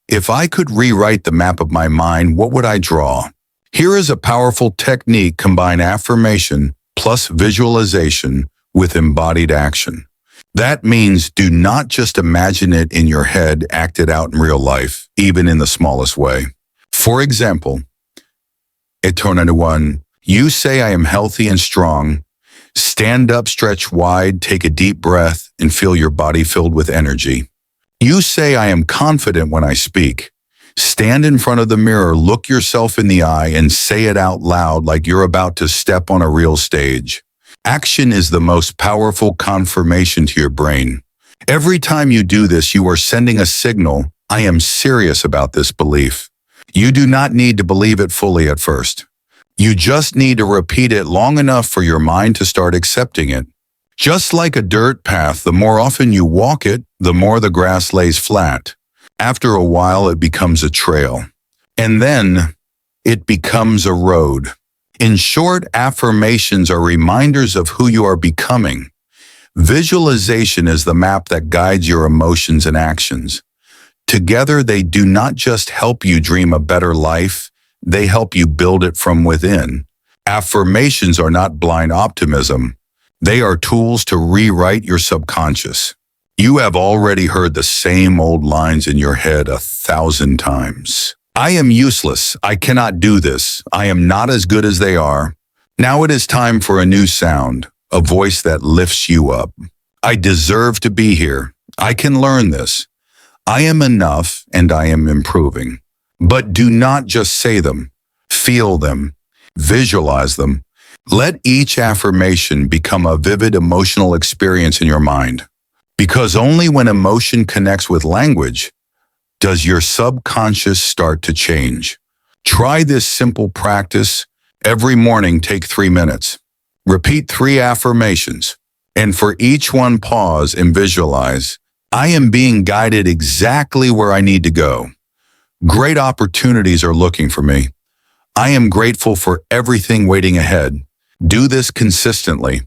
If I could rewrite the map of my mind, what would I draw? Here is a powerful technique: combine affirmation plus visualization with embodied action. That means do not just imagine it in your head, act it out in real life, even in the smallest way. For example, you say, I am healthy and strong. Stand up, stretch wide, take a deep breath, and feel your body filled with energy. You say, I am confident when I speak. Stand in front of the mirror, look yourself in the eye, and say it out loud like you're about to step on a real stage. Action is the most powerful confirmation to your brain. Every time you do this, you are sending a signal, I am serious about this belief. You do not need to believe it fully at first. You just need to repeat it long enough for your mind to start accepting it. Just like a dirt path, the more often you walk it, the more the grass lays flat. After a while, it becomes a trail. And then it becomes a road. In short, affirmations are reminders of who you are becoming. Visualization is the map that guides your emotions and actions. Together, they do not just help you dream a better life, they help you build it from within. Affirmations are not blind optimism. They are tools to rewrite your subconscious. You have already heard the same old lines in your head 1,000 times. I am useless. I cannot do this. I am not as good as they are. Now it is time for a new sound, a voice that lifts you up. I deserve to be here. I can learn this. I am enough and I am improving. But do not just say them. Feel them. Visualize them. Let each affirmation become a vivid emotional experience in your mind. Because only when emotion connects with language does your subconscious start to change. Try this simple practice. Every morning, take 3 minutes. Repeat 3 affirmations. And for each one, pause and visualize, I am being guided exactly where I need to go. Great opportunities are looking for me. I am grateful for everything waiting ahead. Do this consistently,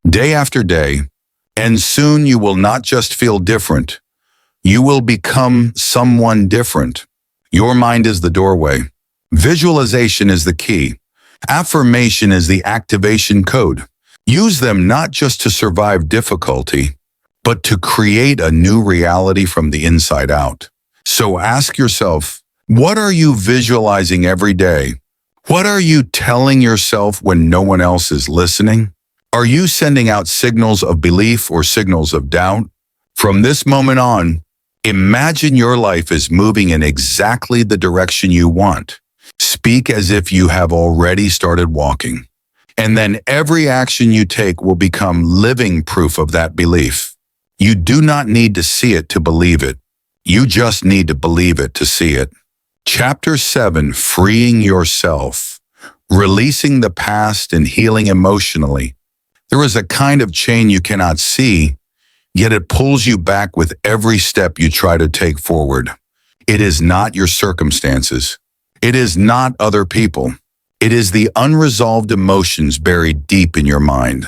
day after day, and soon you will not just feel different. You will become someone different. Your mind is the doorway. Visualization is the key. Affirmation is the activation code. Use them not just to survive difficulty, but to create a new reality from the inside out. So ask yourself, what are you visualizing every day? What are you telling yourself when no one else is listening? Are you sending out signals of belief or signals of doubt? From this moment on, imagine your life is moving in exactly the direction you want. Speak as if you have already started walking. And then every action you take will become living proof of that belief. You do not need to see it to believe it. You just need to believe it to see it. Chapter 7, Freeing Yourself. Releasing the past and healing emotionally. There is a kind of chain you cannot see, yet it pulls you back with every step you try to take forward. It is not your circumstances. It is not other people. It is the unresolved emotions buried deep in your mind.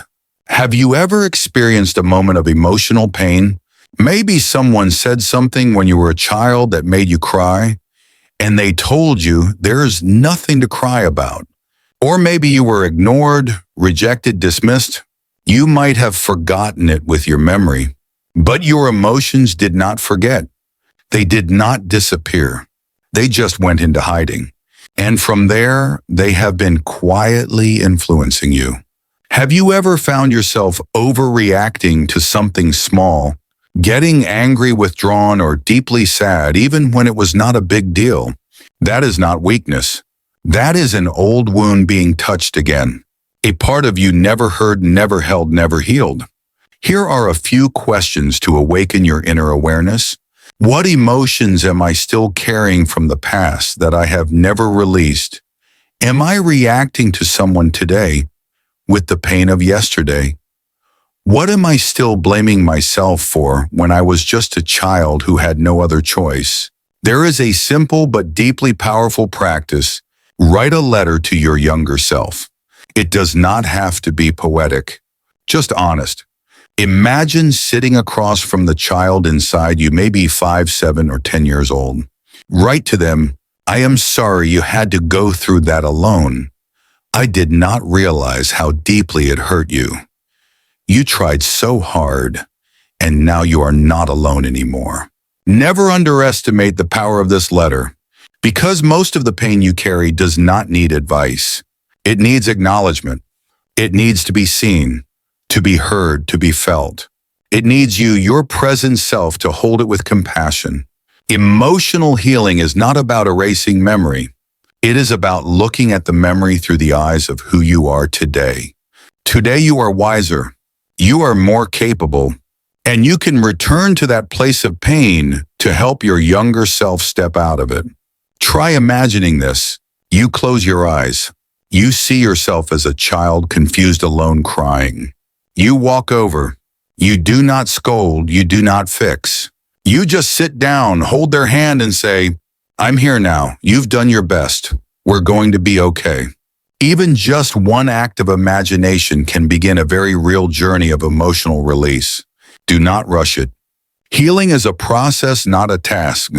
Have you ever experienced a moment of emotional pain? Maybe someone said something when you were a child that made you cry, and they told you there's nothing to cry about. Or maybe you were ignored, rejected, dismissed. You might have forgotten it with your memory, but your emotions did not forget. They did not disappear. They just went into hiding. And from there, they have been quietly influencing you. Have you ever found yourself overreacting to something small, getting angry, withdrawn, or deeply sad even when it was not a big deal? That is not weakness. That is an old wound being touched again. A part of you never heard, never held, never healed. Here are a few questions to awaken your inner awareness. What emotions am I still carrying from the past that I have never released? Am I reacting to someone today with the pain of yesterday? What am I still blaming myself for when I was just a child who had no other choice? There is a simple but deeply powerful practice. Write a letter to your younger self. It does not have to be poetic, just honest. Imagine sitting across from the child inside you, maybe 5, 7, or 10 years old. Write to them, I am sorry you had to go through that alone. I did not realize how deeply it hurt you. You tried so hard, and now you are not alone anymore. Never underestimate the power of this letter, because most of the pain you carry does not need advice. It needs acknowledgement. It needs to be seen, to be heard, to be felt. It needs you, your present self, to hold it with compassion. Emotional healing is not about erasing memory. It is about looking at the memory through the eyes of who you are today. Today you are wiser. You are more capable. And you can return to that place of pain to help your younger self step out of it. Try imagining this. You close your eyes. You see yourself as a child, confused, alone, crying. You walk over. You do not scold. You do not fix. You just sit down, hold their hand, and say, I'm here now. You've done your best. We're going to be okay. Even just one act of imagination can begin a very real journey of emotional release. Do not rush it. Healing is a process, not a task.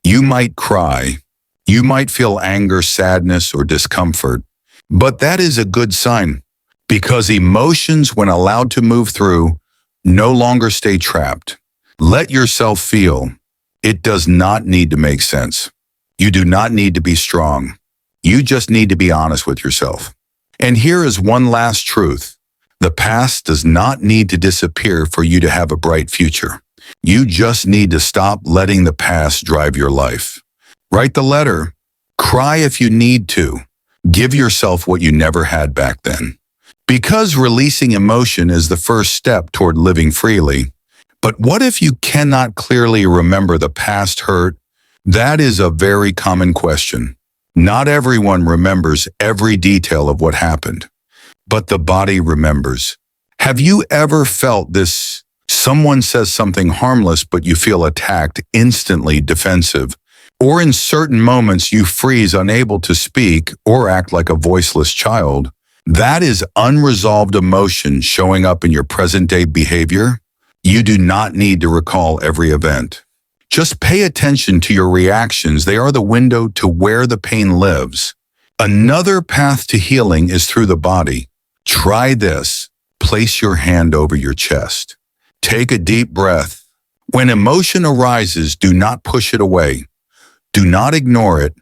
You might cry. You might feel anger, sadness, or discomfort. But that is a good sign, because emotions, when allowed to move through, no longer stay trapped. Let yourself feel. It does not need to make sense. You do not need to be strong. You just need to be honest with yourself. And here is one last truth. The past does not need to disappear for you to have a bright future. You just need to stop letting the past drive your life. Write the letter. Cry if you need to. Give yourself what you never had back then. Because releasing emotion is the first step toward living freely. But what if you cannot clearly remember the past hurt? That is a very common question. Not everyone remembers every detail of what happened, but the body remembers. Have you ever felt this? Someone says something harmless, but you feel attacked, instantly defensive. Or in certain moments, you freeze, unable to speak or act like a voiceless child. That is unresolved emotion showing up in your present-day behavior. You do not need to recall every event. Just pay attention to your reactions. They are the window to where the pain lives. Another path to healing is through the body. Try this. Place your hand over your chest. Take a deep breath. When emotion arises, do not push it away. Do not ignore it.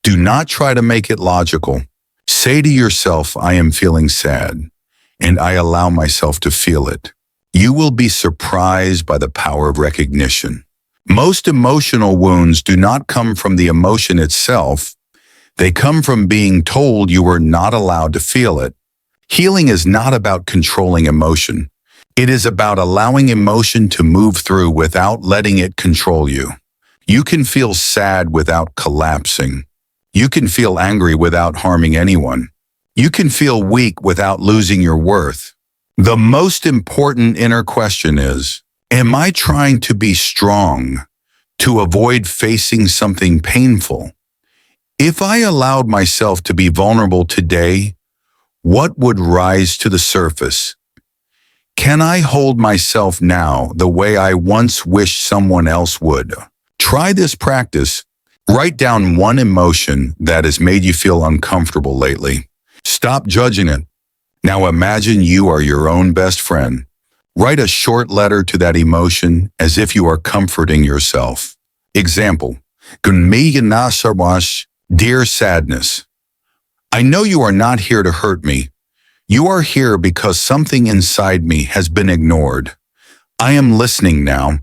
Do not try to make it logical. Say to yourself, I am feeling sad, and I allow myself to feel it. You will be surprised by the power of recognition. Most emotional wounds do not come from the emotion itself. They come from being told you were not allowed to feel it. Healing is not about controlling emotion. It is about allowing emotion to move through without letting it control you. You can feel sad without collapsing. You can feel angry without harming anyone. You can feel weak without losing your worth. The most important inner question is, am I trying to be strong to avoid facing something painful? If I allowed myself to be vulnerable today, what would rise to the surface? Can I hold myself now the way I once wished someone else would? Try this practice. Write down one emotion that has made you feel uncomfortable lately. Stop judging it. Now imagine you are your own best friend. Write a short letter to that emotion as if you are comforting yourself. Example, Dear sadness, I know you are not here to hurt me. You are here because something inside me has been ignored. I am listening now.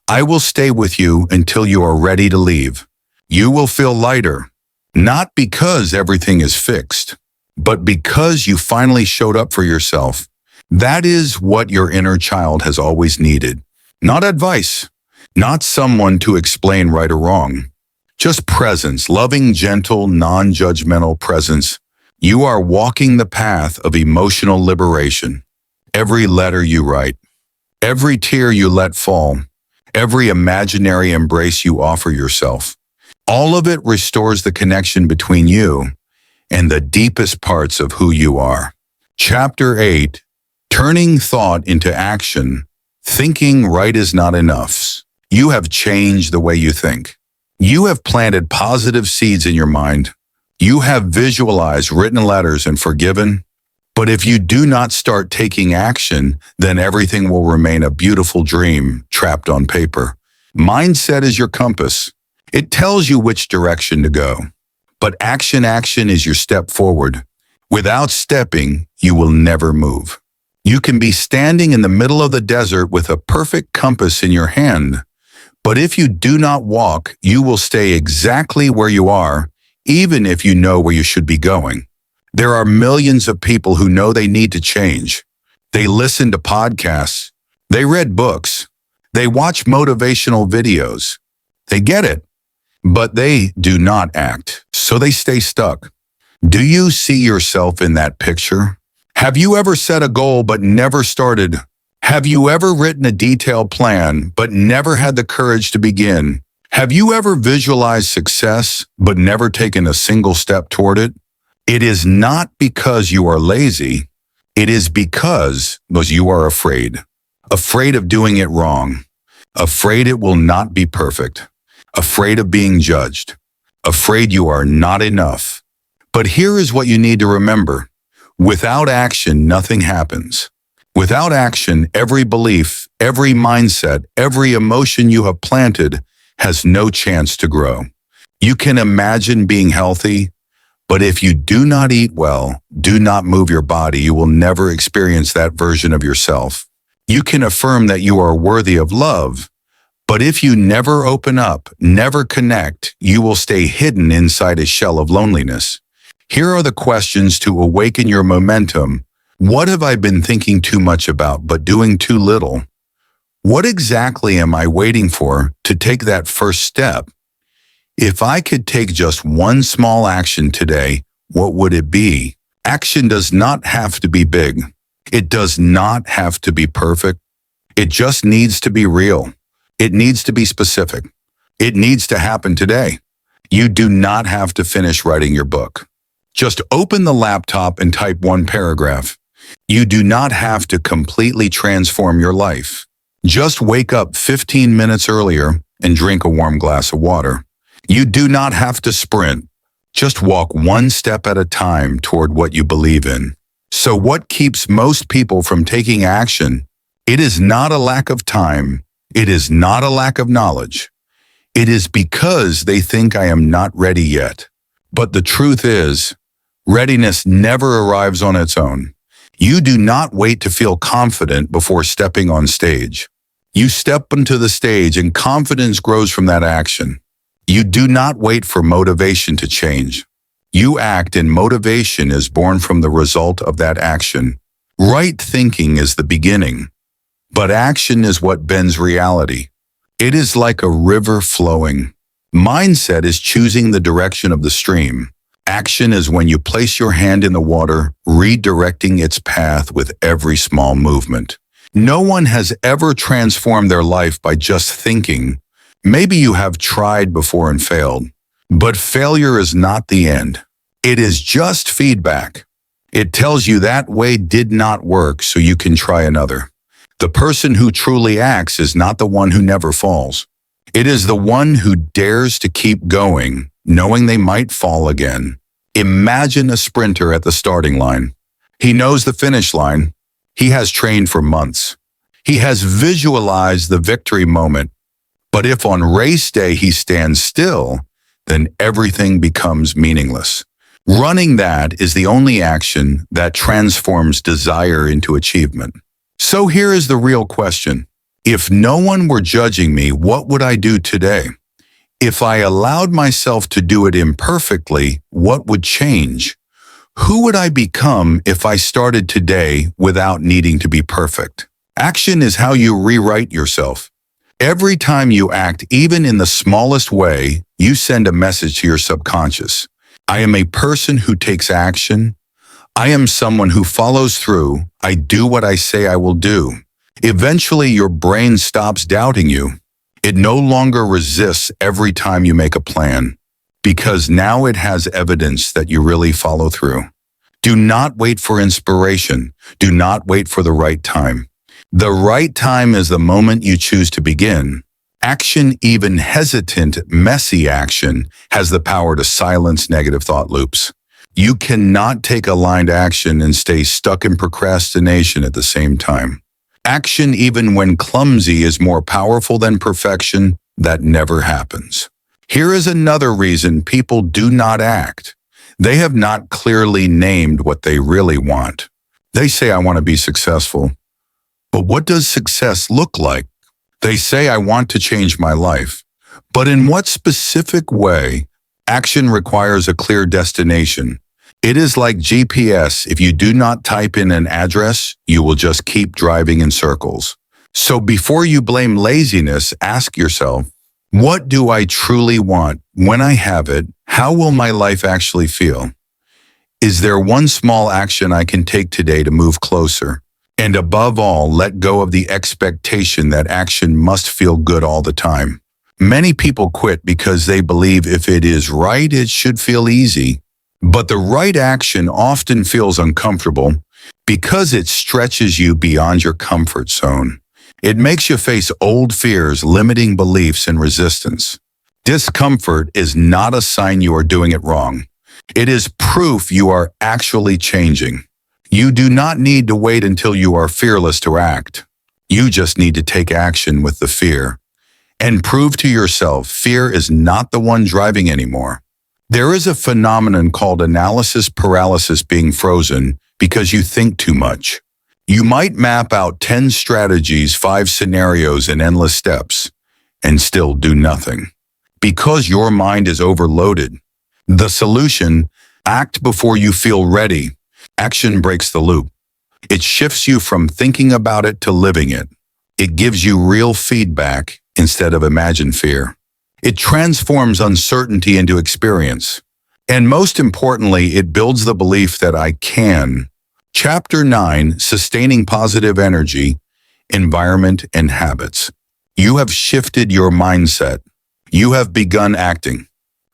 I will stay with you until you are ready to leave. You will feel lighter, not because everything is fixed, but because you finally showed up for yourself. That is what your inner child has always needed. Not advice, not someone to explain right or wrong. Just presence, loving, gentle, non-judgmental presence. You are walking the path of emotional liberation. Every letter you write, every tear you let fall, every imaginary embrace you offer yourself, all of it restores the connection between you and the deepest parts of who you are. Chapter 8, Turning Thought into Action. Thinking right is not enough. You have changed the way you think. You have planted positive seeds in your mind. You have visualized written letters and forgiven. But if you do not start taking action, then everything will remain a beautiful dream trapped on paper. Mindset is your compass. It tells you which direction to go. But action is your step forward. Without stepping, you will never move. You can be standing in the middle of the desert with a perfect compass in your hand. But if you do not walk, you will stay exactly where you are, even if you know where you should be going. There are millions of people who know they need to change. They listen to podcasts. They read books. They watch motivational videos. They get it, but they do not act, so they stay stuck. Do you see yourself in that picture? Have you ever set a goal but never started? Have you ever written a detailed plan but never had the courage to begin? Have you ever visualized success but never taken a single step toward it? It is not because you are lazy. It is because you are afraid. Afraid of doing it wrong. Afraid it will not be perfect. Afraid of being judged. Afraid you are not enough. But here is what you need to remember. Without action, nothing happens. Without action, every belief, every mindset, every emotion you have planted has no chance to grow. You can imagine being healthy, but if you do not eat well, do not move your body, you will never experience that version of yourself. You can affirm that you are worthy of love, but if you never open up, never connect, you will stay hidden inside a shell of loneliness. Here are the questions to awaken your momentum. What have I been thinking too much about but doing too little? What exactly am I waiting for to take that first step? If I could take just one small action today, what would it be? Action does not have to be big. It does not have to be perfect. It just needs to be real. It needs to be specific. It needs to happen today. You do not have to finish writing your book. Just open the laptop and type one paragraph. You do not have to completely transform your life. Just wake up 15 minutes earlier and drink a warm glass of water. You do not have to sprint. Just walk one step at a time toward what you believe in. So what keeps most people from taking action? It is not a lack of time. It is not a lack of knowledge. It is because they think I am not ready yet. But the truth is, readiness never arrives on its own. You do not wait to feel confident before stepping on stage. You step onto the stage and confidence grows from that action. You do not wait for motivation to change. You act, and motivation is born from the result of that action. Right thinking is the beginning, but action is what bends reality. It is like a river flowing. Mindset is choosing the direction of the stream. Action is when you place your hand in the water, redirecting its path with every small movement. No one has ever transformed their life by just thinking. Maybe you have tried before and failed, but failure is not the end. It is just feedback. It tells you that way did not work, so you can try another. The person who truly acts is not the one who never falls. It is the one who dares to keep going, knowing they might fall again. Imagine a sprinter at the starting line. He knows the finish line. He has trained for months. He has visualized the victory moment. But if on race day he stands still, then everything becomes meaningless. Running that is the only action that transforms desire into achievement. So here is the real question. If no one were judging me, what would I do today? If I allowed myself to do it imperfectly, what would change? Who would I become if I started today without needing to be perfect? Action is how you rewrite yourself. Every time you act, even in the smallest way, you send a message to your subconscious. I am a person who takes action. I am someone who follows through. I do what I say I will do. Eventually, your brain stops doubting you. It no longer resists every time you make a plan, because now it has evidence that you really follow through. Do not wait for inspiration. Do not wait for the right time. The right time is the moment you choose to begin. Action, even hesitant, messy action, has the power to silence negative thought loops. You cannot take aligned action and stay stuck in procrastination at the same time. Action, even when clumsy, is more powerful than perfection. That never happens. Here is another reason people do not act. They have not clearly named what they really want. They say, I want to be successful. But what does success look like? They say, I want to change my life. But in what specific way? Action requires a clear destination. It is like GPS. If you do not type in an address, you will just keep driving in circles. So before you blame laziness, ask yourself, what do I truly want? When I have it, how will my life actually feel? Is there one small action I can take today to move closer? And above all, let go of the expectation that action must feel good all the time. Many people quit because they believe if it is right, it should feel easy. But the right action often feels uncomfortable because it stretches you beyond your comfort zone. It makes you face old fears, limiting beliefs, and resistance. Discomfort is not a sign you are doing it wrong. It is proof you are actually changing. You do not need to wait until you are fearless to act. You just need to take action with the fear and prove to yourself fear is not the one driving anymore. There is a phenomenon called analysis paralysis, being frozen because you think too much. You might map out 10 strategies, 5 scenarios, and endless steps, and still do nothing because your mind is overloaded. The solution: act before you feel ready. Action breaks the loop. It shifts you from thinking about it to living it. It gives you real feedback instead of imagined fear. It transforms uncertainty into experience. And most importantly, it builds the belief that I can. Chapter 9, Sustaining Positive Energy, Environment and Habits. You have shifted your mindset. You have begun acting.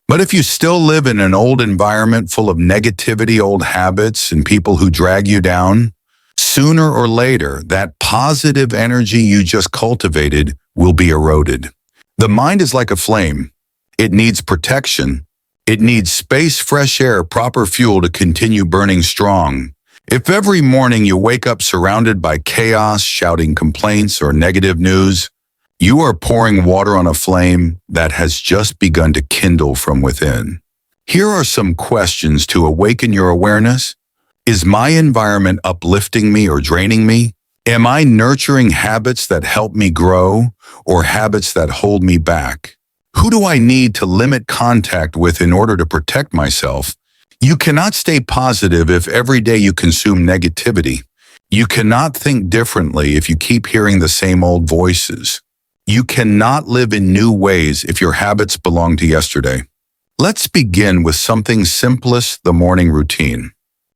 But if you still live in an old environment full of negativity, old habits, and people who drag you down, sooner or later, that positive energy you just cultivated will be eroded. The mind is like a flame. It needs protection. It needs space, fresh air, proper fuel to continue burning strong. If every morning you wake up surrounded by chaos, shouting complaints, or negative news, you are pouring water on a flame that has just begun to kindle from within. Here are some questions to awaken your awareness. Is my environment uplifting me or draining me? Am I nurturing habits that help me grow or habits that hold me back? Who do I need to limit contact with in order to protect myself? You cannot stay positive if every day you consume negativity. You cannot think differently if you keep hearing the same old voices. You cannot live in new ways if your habits belong to yesterday. Let's begin with something simplest: the morning routine.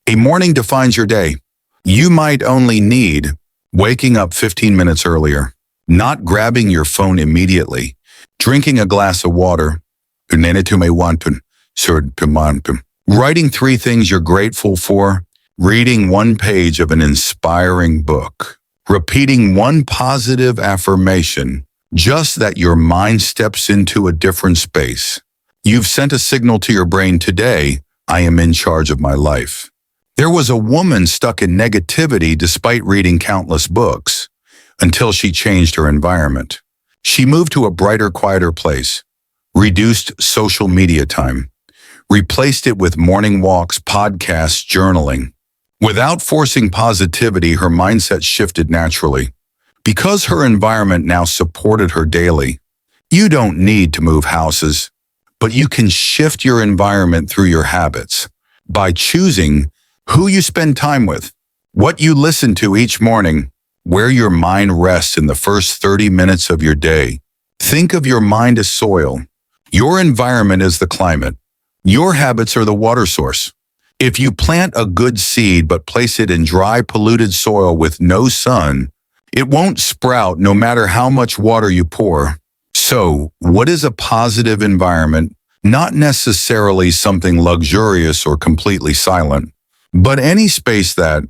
A morning defines your day. You might only need waking up 15 minutes earlier, not grabbing your phone immediately, drinking a glass of water, writing 3 things you're grateful for, reading 1 page of an inspiring book. repeating one positive affirmation, just that your mind steps into a different space. You've sent a signal to your brain today, I am in charge of my life. There was a woman stuck in negativity despite reading countless books, until she changed her environment. She moved to a brighter, quieter place, reduced social media time, replaced it with morning walks, podcasts, journaling. Without forcing positivity, her mindset shifted naturally. Because her environment now supported her daily. You don't need to move houses, but you can shift your environment through your habits by choosing who you spend time with, what you listen to each morning, where your mind rests in the first 30 minutes of your day. Think of your mind as soil. Your environment is the climate. Your habits are the water source. If you plant a good seed but place it in dry, polluted soil with no sun, it won't sprout no matter how much water you pour. So, what is a positive environment? Not necessarily something luxurious or completely silent, but any space that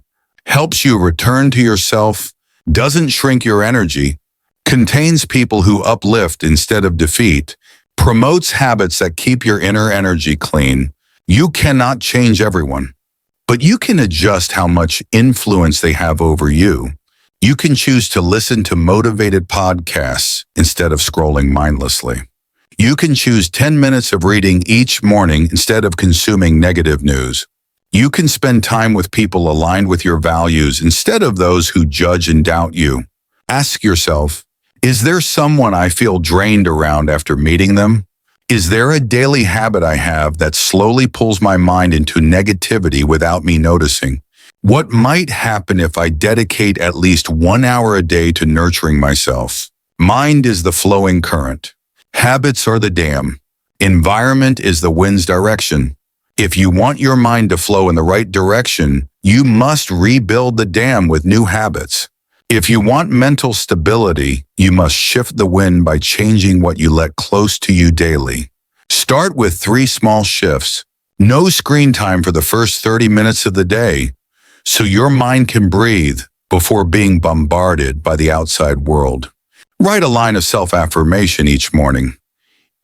helps you return to yourself, doesn't shrink your energy, contains people who uplift instead of defeat, promotes habits that keep your inner energy clean. You cannot change everyone, but you can adjust how much influence they have over you. You can choose to listen to motivated podcasts instead of scrolling mindlessly. You can choose 10 minutes of reading each morning instead of consuming negative news. You can spend time with people aligned with your values instead of those who judge and doubt you. Ask yourself, is there someone I feel drained around after meeting them? Is there a daily habit I have that slowly pulls my mind into negativity without me noticing? What might happen if I dedicate at least 1 hour a day to nurturing myself? Mind is the flowing current. Habits are the dam. Environment is the wind's direction. If you want your mind to flow in the right direction, you must rebuild the dam with new habits. If you want mental stability, you must shift the wind by changing what you let close to you daily. Start with 3 small shifts. No screen time for the first 30 minutes of the day, so your mind can breathe before being bombarded by the outside world. Write a line of self-affirmation each morning.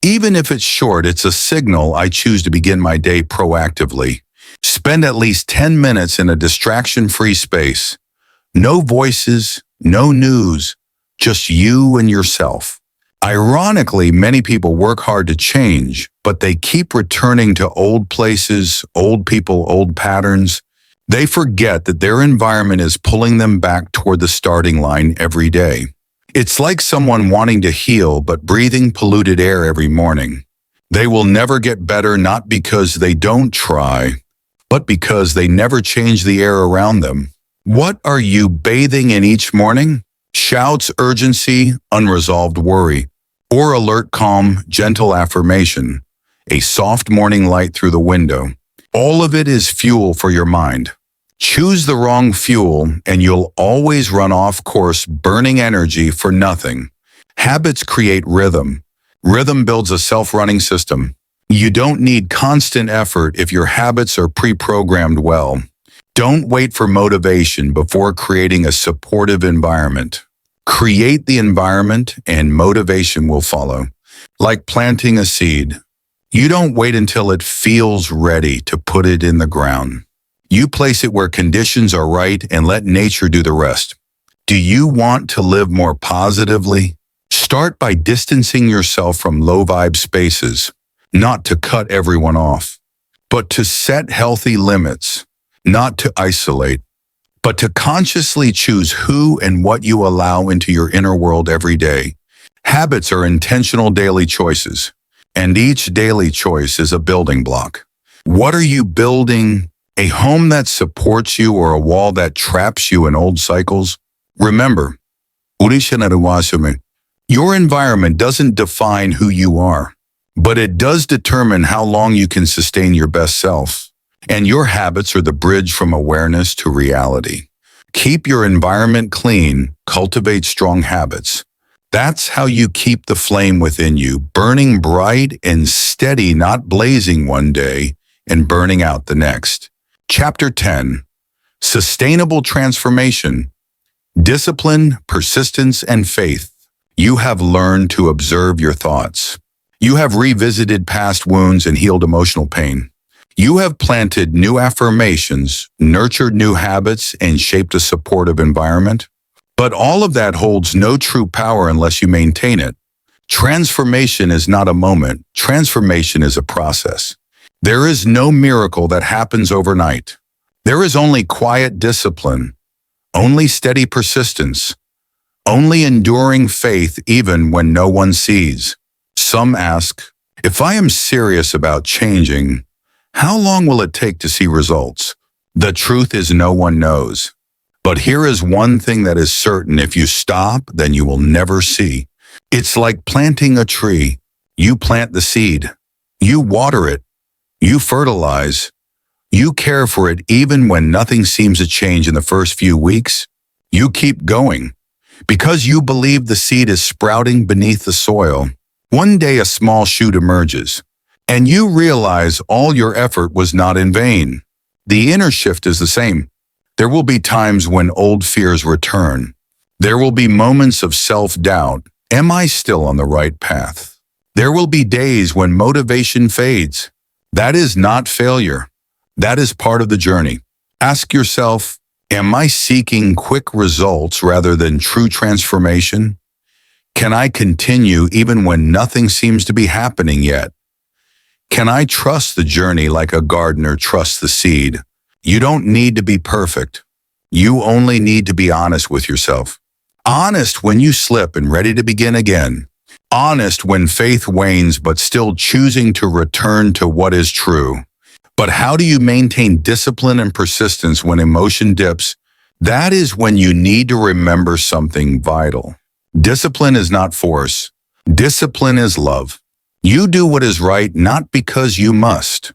Even if it's short, it's a signal I choose to begin my day proactively. Spend at least 10 minutes in a distraction-free space. No voices, no news, just you and yourself. Ironically, many people work hard to change, but they keep returning to old places, old people, old patterns. They forget that their environment is pulling them back toward the starting line every day. It's like someone wanting to heal but breathing polluted air every morning. They will never get better not because they don't try, but because they never change the air around them. What are you bathing in each morning? Shouts, urgency, unresolved worry, or alert, calm, gentle affirmation, a soft morning light through the window. All of it is fuel for your mind. Choose the wrong fuel and you'll always run off course, burning energy for nothing. Habits create rhythm. Rhythm builds a self-running system. You don't need constant effort if your habits are pre-programmed well. Don't wait for motivation before creating a supportive environment. Create the environment and motivation will follow. Like planting a seed. You don't wait until it feels ready to put it in the ground. You place it where conditions are right and let nature do the rest. Do you want to live more positively? Start by distancing yourself from low-vibe spaces, not to cut everyone off, but to set healthy limits, not to isolate, but to consciously choose who and what you allow into your inner world every day. Habits are intentional daily choices, and each daily choice is a building block. What are you building? A home that supports you or a wall that traps you in old cycles? Remember, your environment doesn't define who you are, but it does determine how long you can sustain your best self. And your habits are the bridge from awareness to reality. Keep your environment clean, cultivate strong habits. That's how you keep the flame within you, burning bright and steady, not blazing one day and burning out the next. Chapter 10. Sustainable Transformation. Discipline, persistence, and faith. You have learned to observe your thoughts. You have revisited past wounds and healed emotional pain. You have planted new affirmations, nurtured new habits, and shaped a supportive environment. But all of that holds no true power unless you maintain it. Transformation is not a moment. Transformation is a process. There is no miracle that happens overnight. There is only quiet discipline, only steady persistence, only enduring faith even when no one sees. Some ask, if I am serious about changing, how long will it take to see results? The truth is no one knows. But here is one thing that is certain: if you stop, then you will never see. It's like planting a tree. You plant the seed. You water it. You fertilize. You care for it even when nothing seems to change in the first few weeks. You keep going because you believe the seed is sprouting beneath the soil. One day a small shoot emerges, and you realize all your effort was not in vain. The inner shift is the same. There will be times when old fears return. There will be moments of self-doubt. Am I still on the right path? There will be days when motivation fades. That is not failure. That is part of the journey. Ask yourself, am I seeking quick results rather than true transformation? Can I continue even when nothing seems to be happening yet? Can I trust the journey like a gardener trusts the seed? You don't need to be perfect. You only need to be honest with yourself. Honest when you slip and ready to begin again. Honest when faith wanes but still choosing to return to what is true. But how do you maintain discipline and persistence when emotion dips? That is when you need to remember something vital. Discipline is not force. Discipline is love. You do what is right not because you must,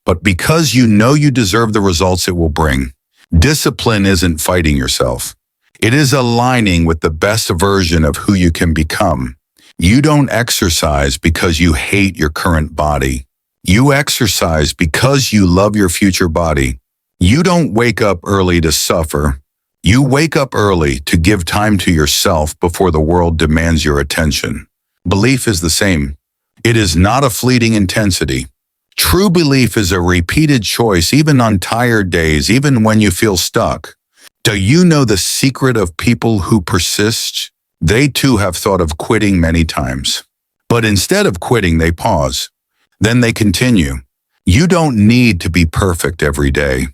but because you know you deserve the results it will bring. Discipline isn't fighting yourself. It is aligning with the best version of who you can become. You don't exercise because you hate your current body. You exercise because you love your future body. You don't wake up early to suffer. You wake up early to give time to yourself before the world demands your attention. Belief is the same. It is not a fleeting intensity. True belief is a repeated choice, even on tired days, even when you feel stuck. Do you know the secret of people who persist? They too have thought of quitting many times. But instead of quitting, they pause. Then they continue. You don't need to be perfect every day,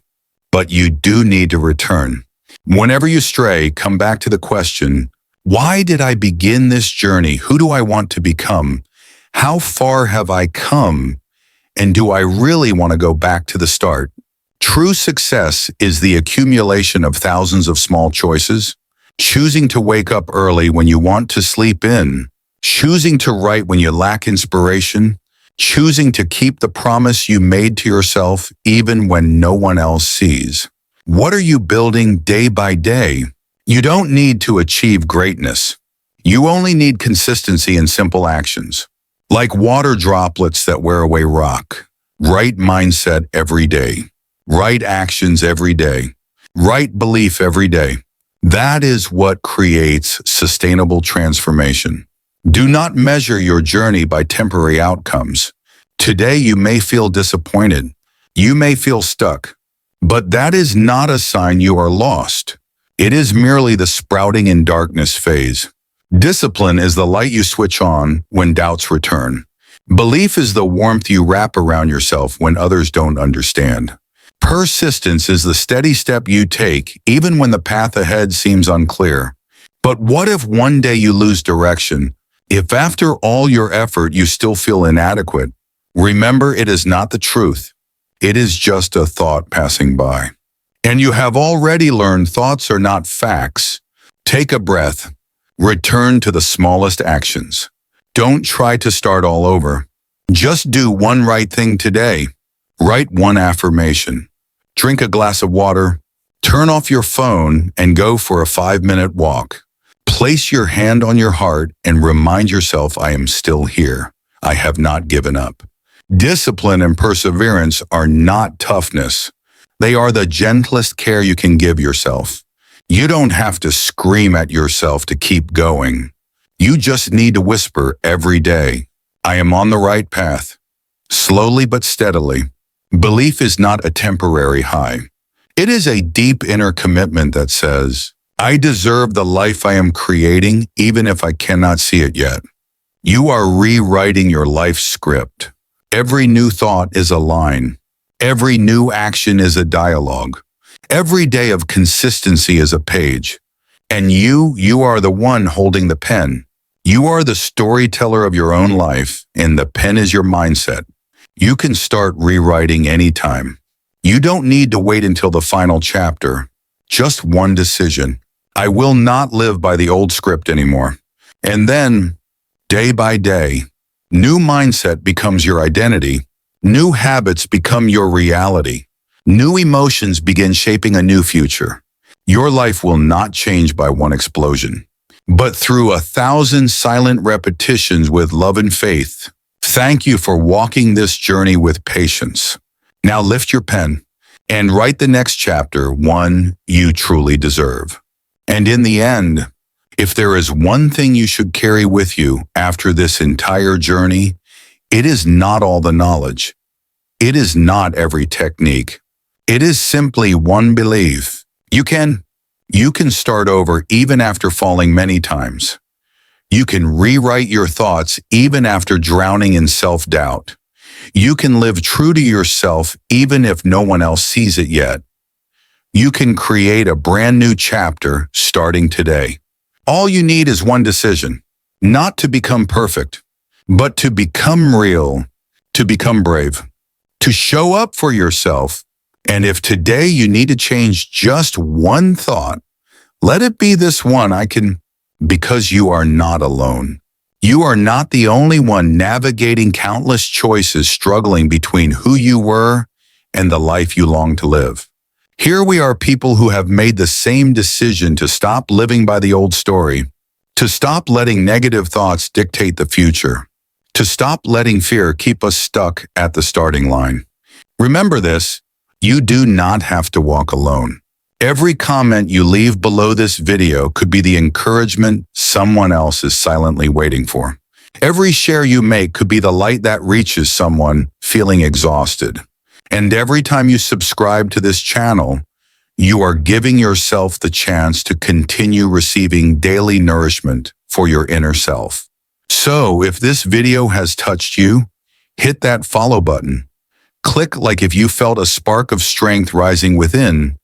but you do need to return. Whenever you stray, come back to the question, why did I begin this journey? Who do I want to become? How far have I come? And do I really want to go back to the start? True success is the accumulation of thousands of small choices. Choosing to wake up early when you want to sleep in. Choosing to write when you lack inspiration. Choosing to keep the promise you made to yourself even when no one else sees. What are you building day by day? You don't need to achieve greatness. You only need consistency in simple actions. Like water droplets that wear away rock. Right mindset every day. Right actions every day. Right belief every day. That is what creates sustainable transformation. Do not measure your journey by temporary outcomes. Today you may feel disappointed. You may feel stuck. But that is not a sign you are lost. It is merely the sprouting in darkness phase. Discipline is the light you switch on when doubts return. Belief is the warmth you wrap around yourself when others don't understand. Persistence is the steady step you take even when the path ahead seems unclear. But what if one day you lose direction? If after all your effort you still feel inadequate, remember it is not the truth. It is just a thought passing by. And you have already learned thoughts are not facts. Take a breath. Return to the smallest actions. Don't try to start all over. Just do one right thing today. Write one affirmation. Drink a glass of water. Turn off your phone and go for a 5-minute walk. Place your hand on your heart and remind yourself, I am still here. I have not given up. Discipline and perseverance are not toughness. They are the gentlest care you can give yourself. You don't have to scream at yourself to keep going. You just need to whisper every day, I am on the right path. Slowly but steadily. Belief is not a temporary high. It is a deep inner commitment that says, I deserve the life I am creating even if I cannot see it yet. You are rewriting your life script. Every new thought is a line. Every new action is a dialogue. Every day of consistency is a page. And you are the one holding the pen. You are the storyteller of your own life, and the pen is your mindset. You can start rewriting anytime. You don't need to wait until the final chapter. Just one decision. I will not live by the old script anymore. And then, day by day, new mindset becomes your identity. New habits become your reality. New emotions begin shaping a new future. Your life will not change by one explosion, but through 1,000 silent repetitions with love and faith. Thank you for walking this journey with patience. Now lift your pen and write the next chapter, one you truly deserve. And in the end, if there is one thing you should carry with you after this entire journey, it is not all the knowledge. It is not every technique. It is simply one belief. You can start over even after falling many times. You can rewrite your thoughts even after drowning in self-doubt. You can live true to yourself even if no one else sees it yet. You can create a brand new chapter starting today. All you need is one decision, not to become perfect, but to become real, to become brave, to show up for yourself. And if today you need to change just one thought, let it be this one, because you are not alone. You are not the only one navigating countless choices, struggling between who you were and the life you long to live. Here we are, people who have made the same decision to stop living by the old story, to stop letting negative thoughts dictate the future, to stop letting fear keep us stuck at the starting line. Remember this, you do not have to walk alone. Every comment you leave below this video could be the encouragement someone else is silently waiting for. Every share you make could be the light that reaches someone feeling exhausted. And every time you subscribe to this channel, you are giving yourself the chance to continue receiving daily nourishment for your inner self. So if this video has touched you, hit that follow button. Click like if you felt a spark of strength rising within,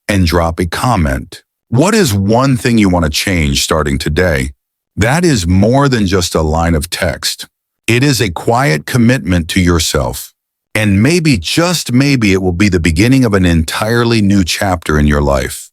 and drop a comment. What is one thing you want to change starting today? That is more than just a line of text. It is a quiet commitment to yourself. And maybe, just maybe, it will be the beginning of an entirely new chapter in your life.